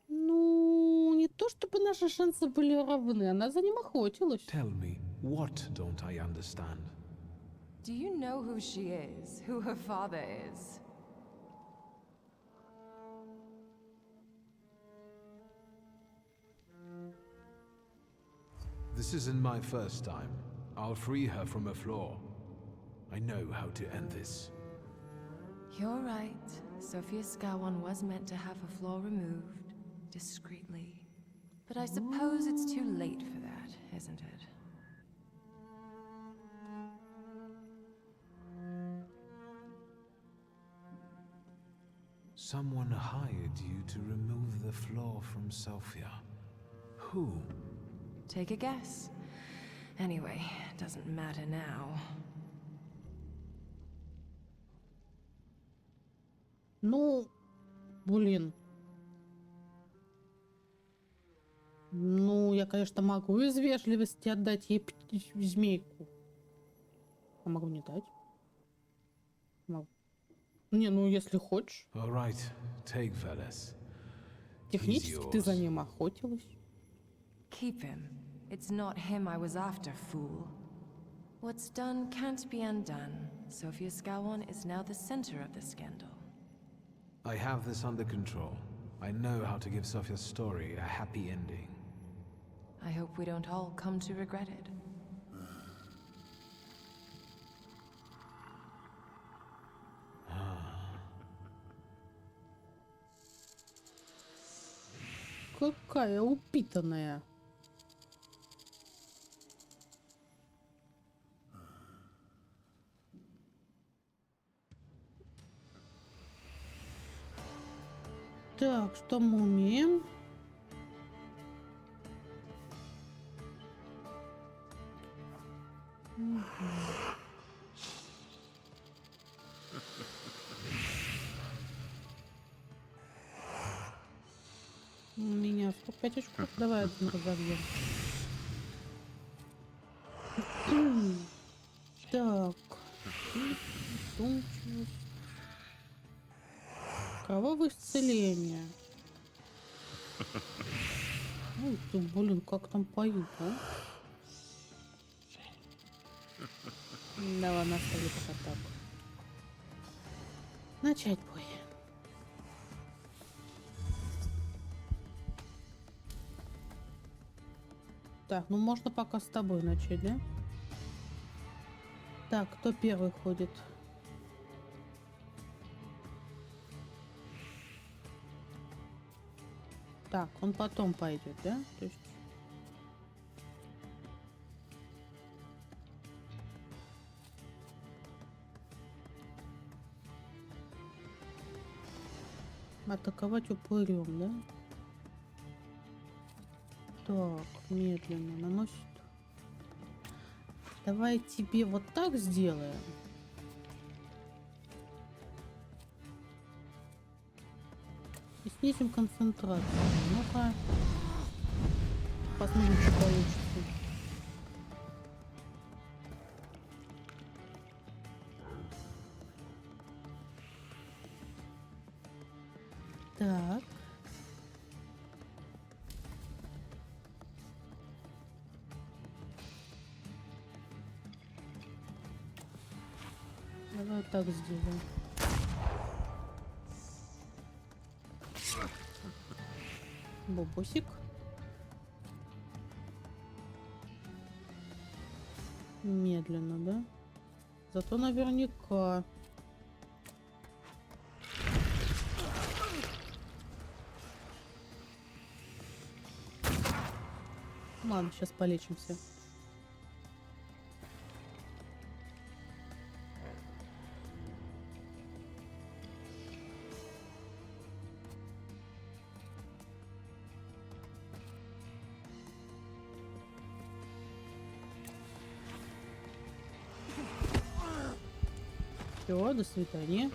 Ну, не то чтобы наши шансы были равны, она за ним охотилась. Tell me, what don't I understand? Do you know who she is? Who her father is? This isn't my first time. I'll free her from a flaw. I know how to end this. You're right. Sophia Skawan was meant to have her flaw removed, discreetly. But I suppose it's too late for that, isn't it? Someone hired you to remove the flaw from Sophia. Who? Take a guess. Anyway, it doesn't matter now. Ну, блин. Ну, я, конечно, могу из вежливости отдать ей змейку. А могу не дать. Могу. Не, ну, если хочешь. All right, take Veles. Технически ты за ним охотилась. Keep him. It's not him I was after, fool. What's done can't be undone. Sophia Skawan is now the center of the scandal. I have this under control. I know how to give Sophia's story a happy ending. I hope we don't all come to regret it. Какая упитанная. Так, что мы умеем? У меня сколько? 5 очков. Давай один разовьем. Так. Задумчивость. Кого в исцеление? Ой, ты, блин, как там поют, а? Да ладно, оставлю пока так. Начать бой. Так, ну можно пока с тобой начать, да? Так, кто первый ходит? Так, он потом пойдет, да? То есть... Атаковать упырем, да? Так, медленно наносит. Давай тебе вот так сделаем. И снизим концентрацию. Ну-ка. Посмотрим, что получится. Так. Давай вот так сделаем. Бобосик. Медленно, да? Зато наверняка. Ладно, сейчас полечимся. Все, до свидания.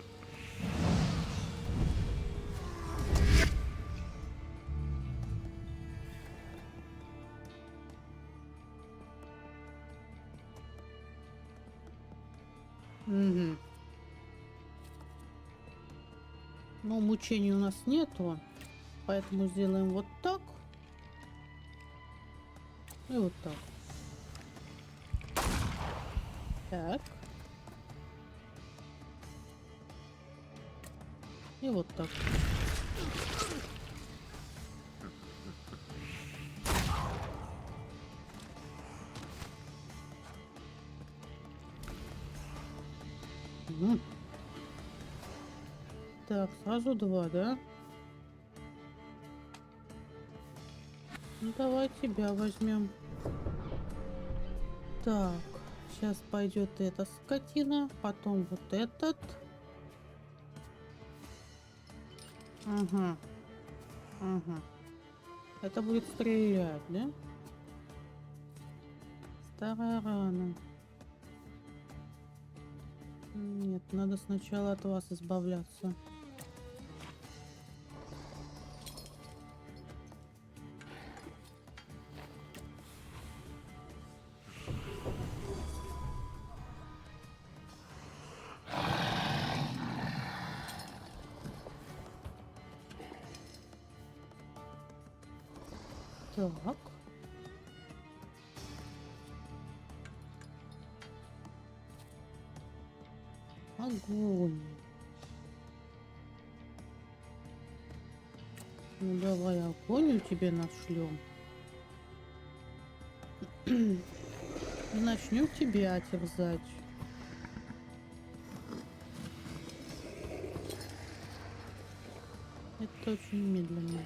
Угу. Но мучений у нас нету, поэтому сделаем вот так и вот так. Так. И вот так. Угу. Так, сразу два, да? Ну, давай тебя возьмем. Так, сейчас пойдет эта скотина, потом вот этот. Ага. Ага. Это будет стрелять, да? Старая рана. Нет, надо сначала от вас избавляться. Так. Огонь. Ну давай огонь у тебя нашлем. И начнем тебя терзать. Это очень медленно.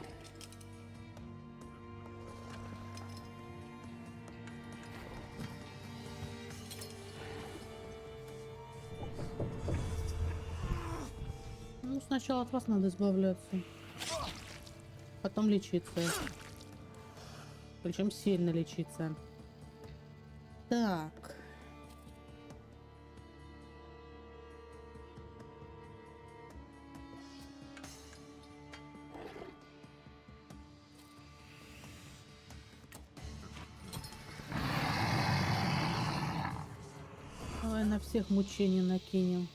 Ну, сначала от вас надо избавляться. Потом лечиться. Причем сильно лечиться. Так. Давай на всех мучений накинем.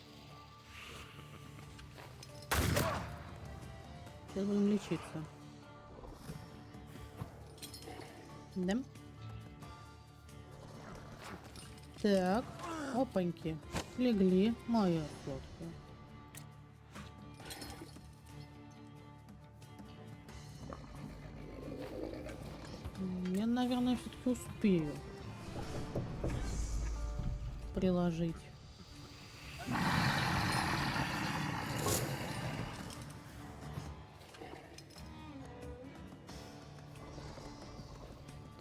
Сейчас будем лечиться. Да? Так. Опаньки. Легли. Моя сладкая. наверное, все-таки успею приложить.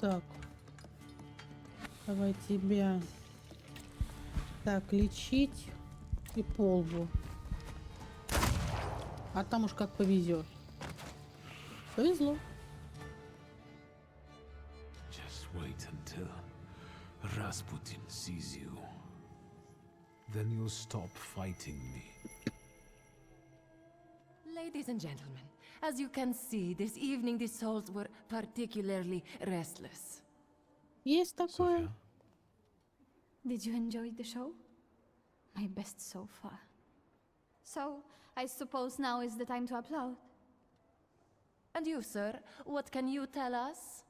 Так. Давай тебя так лечить и по лбу. А там уж как повезет. Повезло. Just wait until Rasputin sees you. Then you'll stop fighting me. Ladies and gentlemen, as you can see, this evening the souls were particularly restless. Есть такое. Did you enjoy the show? My best so far. So, I suppose now is the time to applaud. And you, sir, what can you tell us?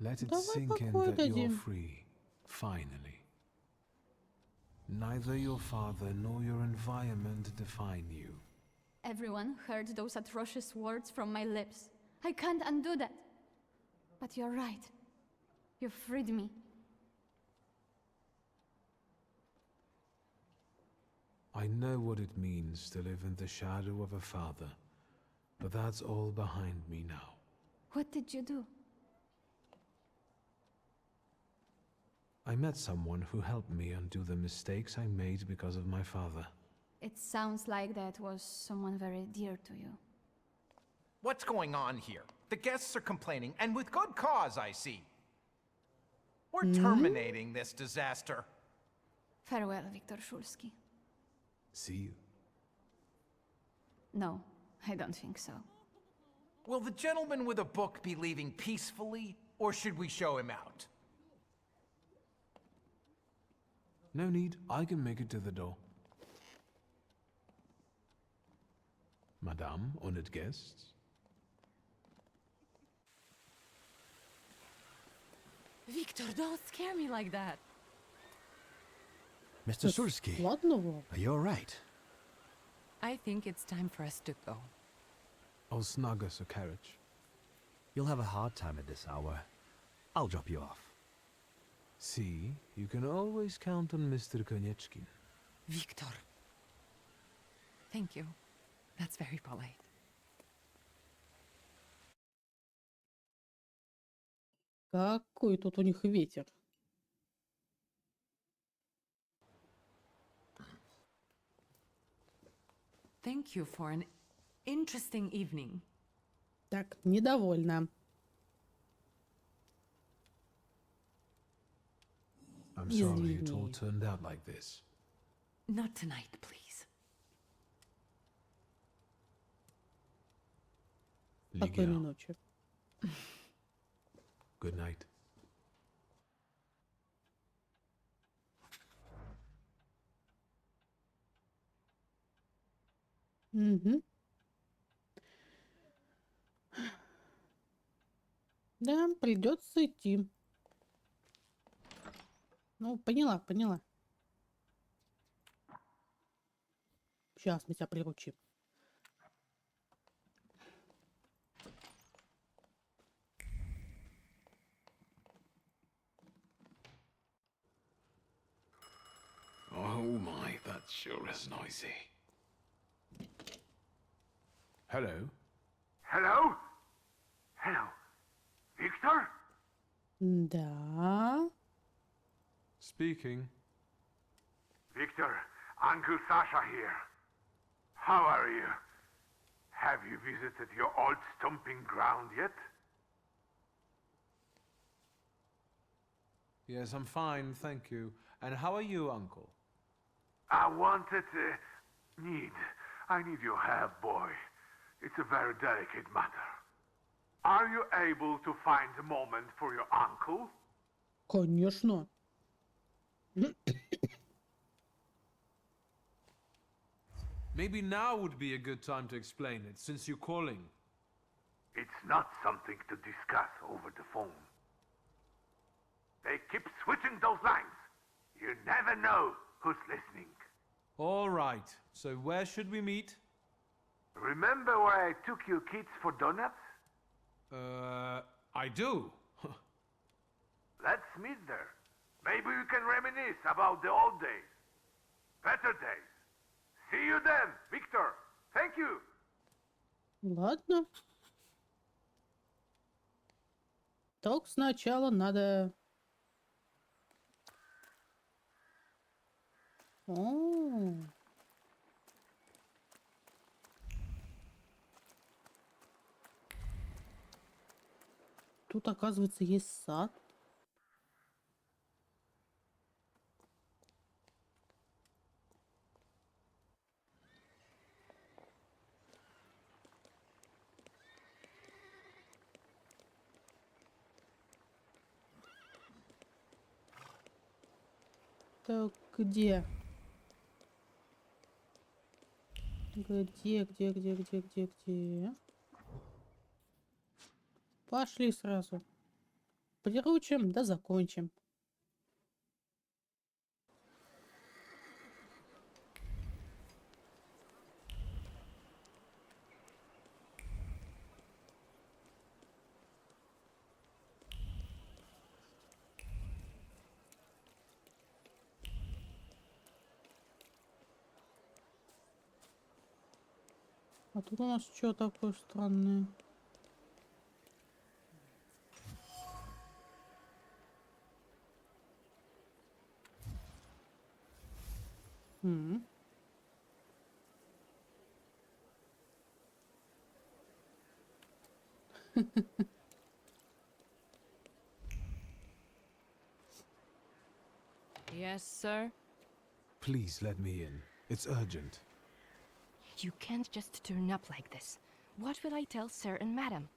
Let it Давай sink in покой that you're дадим. free, finally. Neither your father nor your environment define you. Everyone heard those atrocious words from my lips. I can't undo that. But you're right. You freed me. I know what it means to live in the shadow of a father, but that's all behind me now. What did you do? I met someone who helped me undo the mistakes I made because of my father. It sounds like that was someone very dear to you. What's going on here? The guests are complaining, and with good cause, I see. We're terminating this disaster. Farewell, Viktor Szulski. See you. No, I don't think so. Will the gentleman with a book be leaving peacefully, or should we show him out? No need, I can make it to the door. Madame, honored guests. Victor, don't scare me like that. Mr. Szulski, are you all right? I think it's time for us to go. I'll snug us a carriage. You'll have a hard time at this hour. I'll drop you off. See, you can always count on Mr. Konieczkin. Victor. Thank you. That's very polite. Какой тут у них ветер. Thank you for an interesting evening. Так, недовольна. I'm sorry it all turned out like this. Not tonight, please. Спокойной ночи. Good night. Угу. Да, придется идти. Ну, поняла, поняла. Сейчас мы тебя приручим. Oh my, that sure is noisy. Hello? Hello? Hello? Victor? Да. Speaking. Victor, Uncle Sasha here. How are you? Have you visited your old stomping ground yet? Yes, I'm fine, thank you. And how are you, Uncle? I wanted I need your help, boy. It's a very delicate matter. Are you able to find a moment for your uncle? Конечно. Maybe now would be a good time to explain it, since you're calling. It's not something to discuss over the phone. They keep switching those lines. You never know who's listening. All right, so where should we meet? Remember where I took you kids for donuts? I do. Let's meet there. Maybe we can reminisce about the old days. Better days. See you then, Victor. Thank you. Ладно. Так, сначала надо... О. Тут, оказывается, есть сад. Так, где? Где? Пошли сразу. Приручим, да закончим. А тут у нас что такое странное? Yes, sir? Please let me in. It's urgent. You can't just turn up like this. What will I tell sir and madam?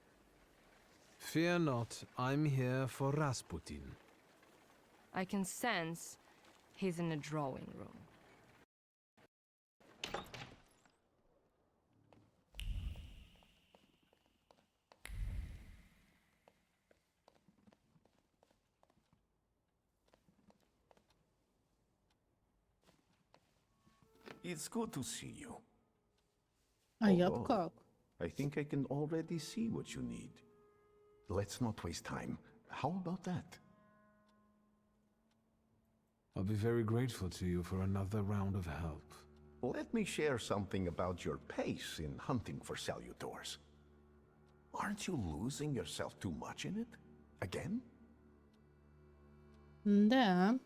Fear not, I'm here for Rasputin. I can sense he's in the drawing room. It's good to see you. А я Although, как? I think I can already see what you need. Let's not waste time. How about that? I'll be very grateful to you for another round of help. Let me share something about your pace in hunting for salutors. Aren't you losing yourself too much in it? Again? Да.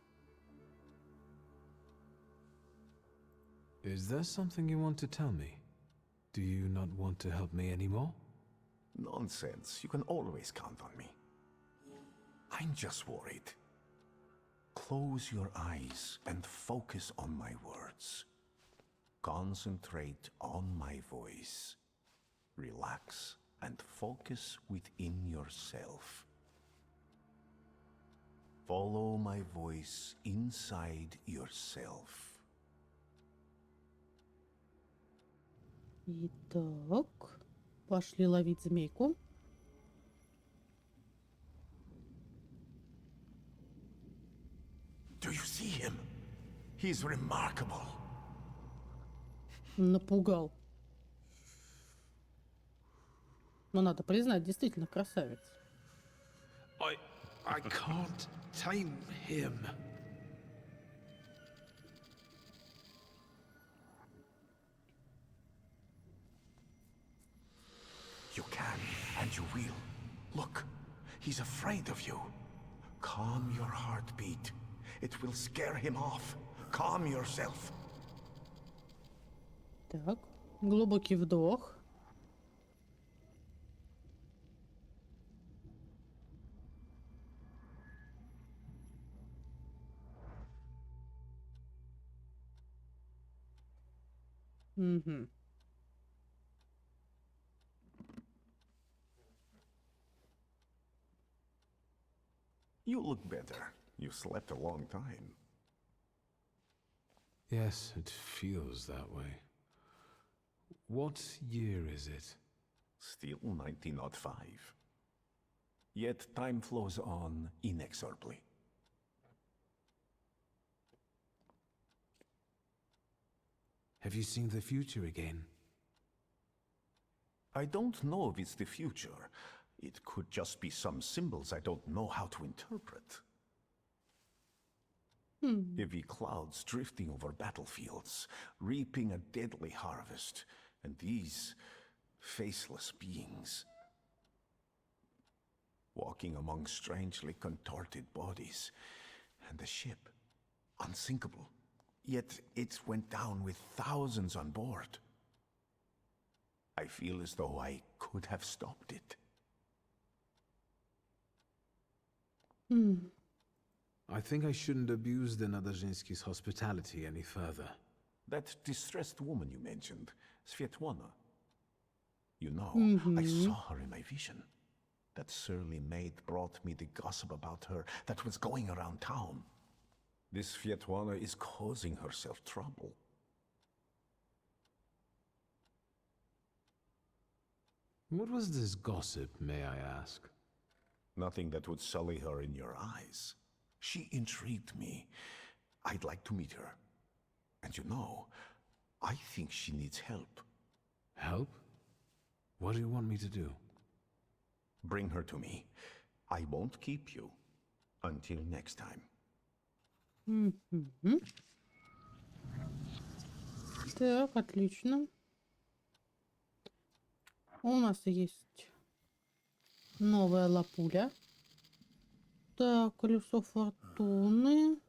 Is there something you want to tell me? Do you not want to help me anymore? Nonsense. You can always count on me. I'm just worried. Close your eyes and focus on my words. Concentrate on my voice. Relax and focus within yourself. Follow my voice inside yourself. Итак, пошли ловить змейку. Do you see him? He's remarkable. Напугал. Но надо признать, действительно красавец. I can't tame him. You can, and you will. Look, he's afraid of you. Calm your heartbeat. It will scare him off. Calm yourself. Так, глубокий вдох. Угу. You look better. You slept a long time. Yes, it feels that way. What year is it? Still 1905. Yet time flows on inexorably. Have you seen the future again? I don't know if it's the future. It could just be some symbols I don't know how to interpret. Heavy clouds drifting over battlefields, reaping a deadly harvest, and these faceless beings walking among strangely contorted bodies, and the ship, unsinkable, yet it went down with thousands on board. I feel as though I could have stopped it. I think I shouldn't abuse the Nadezhinsky's hospitality any further. That distressed woman you mentioned, Svetlana. You know, I saw her in my vision. That surly maid brought me the gossip about her that was going around town. This Svetlana is causing herself trouble. What was this gossip, may I ask? Nothing that would sully her in your eyes. She intrigued me. I'd like to meet her. And you know, I think she needs help. Help? What do you want me to do? Bring her to me. I won't keep you. Until next time. Так, отлично. У нас есть новая лапуля. Так, колесо фортуны.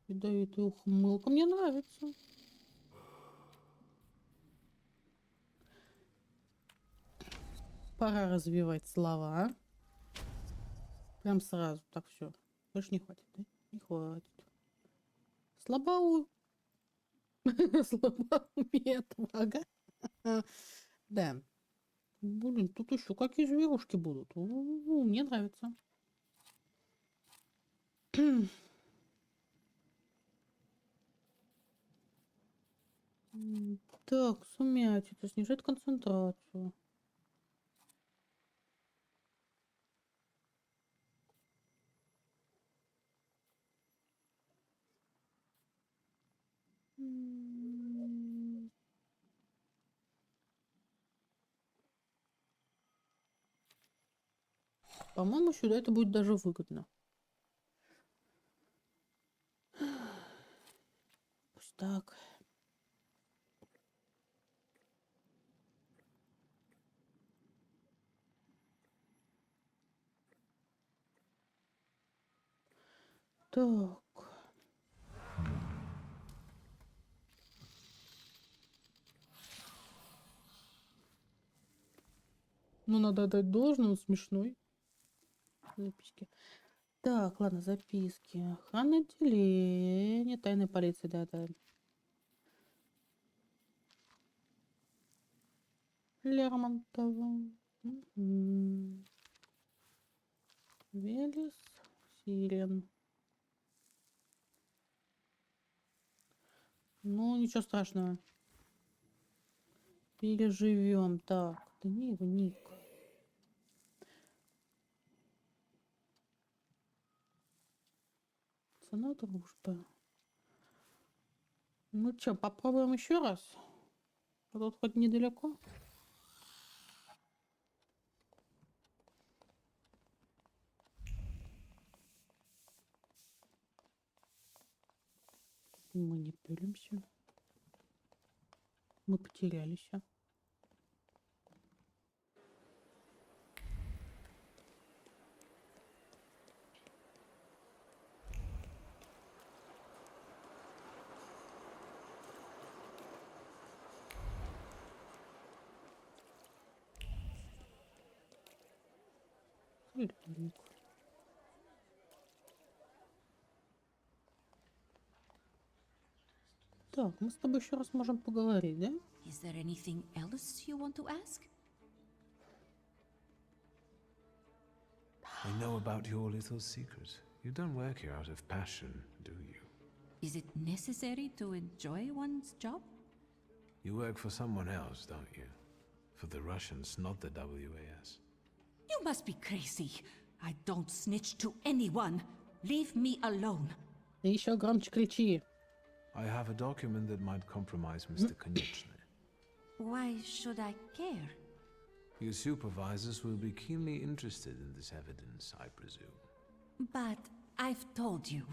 Ядовитая ухмылка. Мне нравится. Пора развивать слова. Прям сразу. Так, все. Больше не хватит, да? Не хватит. Слабоумие отвага. Да. Блин, тут еще какие зверушки будут. Мне нравится. Так, сумятица, снижает концентрацию. По-моему, сюда это будет даже выгодно. Пусть так. Так. Ну, надо отдать должное, он смешной. Записки. Так, ладно, записки. Охрана отделения, тайной полиции, да-да. Лермонтова. Велес, Сирен. Ну, ничего страшного. Переживем. Так, да не его ник. Цена дружбы. Ну что, попробуем еще раз? А тут хоть недалеко. Мы не пылимся. Мы потерялись. Так, мы с тобой еще раз можем поговорить, да? Is there anything else you want to ask? I know about your little secret. You don't work here out of passion, do you? Is it necessary to enjoy one's job? You work for someone else, don't you? For the Russians, not the WAS. You must be crazy. I don't snitch to anyone. Leave me alone. Ты еще громче кричи. I have a document that might compromise Mr. Konechny. Why should I care? Your supervisors will be keenly interested in this evidence, I presume. But I've told you.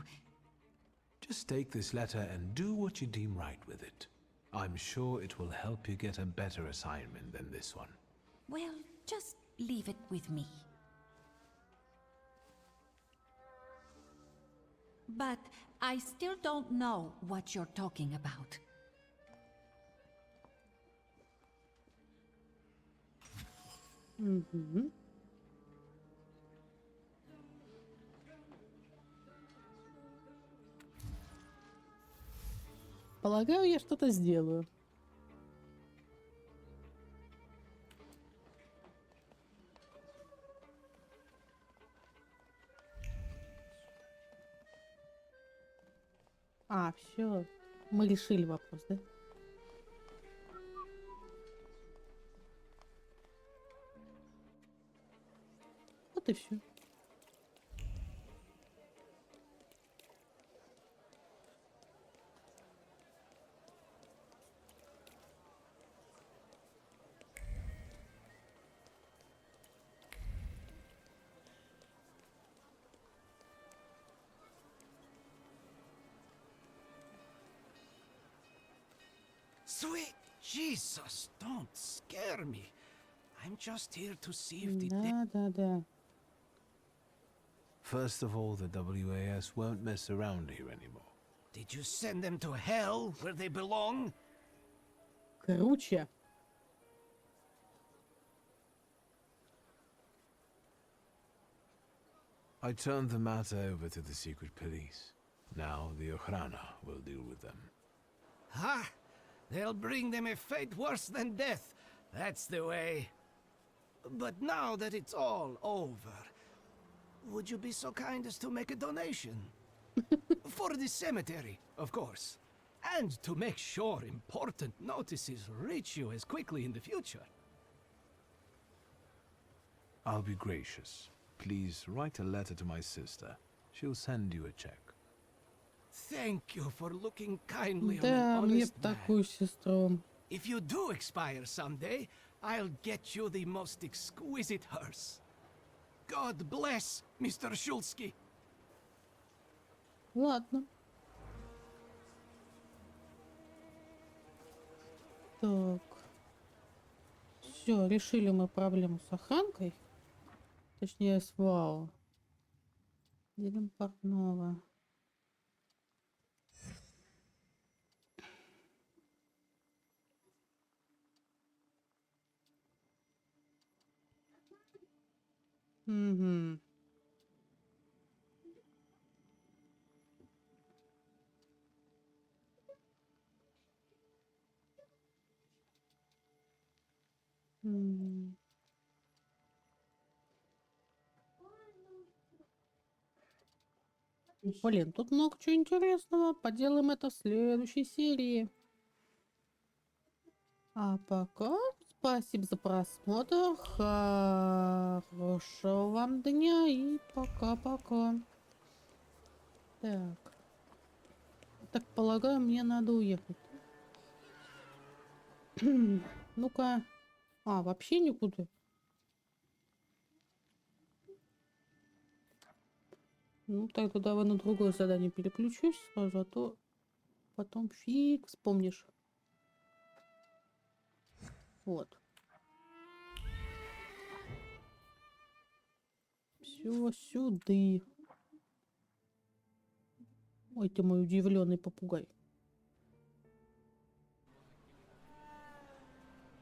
Just take this letter and do what you deem right with it. I'm sure it will help you get a better assignment than this one. Well, just leave it with me. But I still don't know what you're talking about. Угу. Полагаю, я что-то сделаю. А, все. Мы решили вопрос, да? Вот и все. Sweet Jesus, don't scare me. I'm just here to see if the Да. First of all, the WAS won't mess around here anymore. Did you send them to hell where they belong? Круче. I turned the matter over to the secret police. Now the Ochrana will deal with them. Ha! They'll bring them a fate worse than death. That's the way. But now that it's all over, would you be so kind as to make a donation? For the cemetery, of course. And to make sure important notices reach you as quickly in the future. I'll be gracious. Please write a letter to my sister. She'll send you a check. Thank you for looking kindly on Да, an мне honest б man. такую сестру. If you do expire someday, I'll get you the most exquisite hearse. God bless Mr. Shulsky. Ладно. Так. Все, решили мы проблему с охранкой. Точнее, с ВАО. Делим портного. Угу. Блин, тут много чего интересного. Поделаем это в следующей серии. А пока спасибо за просмотр. Хорошего вам дня и пока-пока. Так. Так, полагаю, мне надо уехать. Ну-ка. А, вообще никуда. Ну, тогда давай на другое задание переключусь сразу, а то потом фиг вспомнишь. Вот. Все сюда. Ой, ты мой удивленный попугай.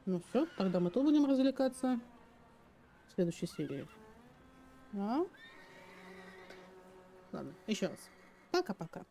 Ну все, тогда мы тут будем развлекаться в следующей серии. А? Ладно, еще раз. Пока-пока.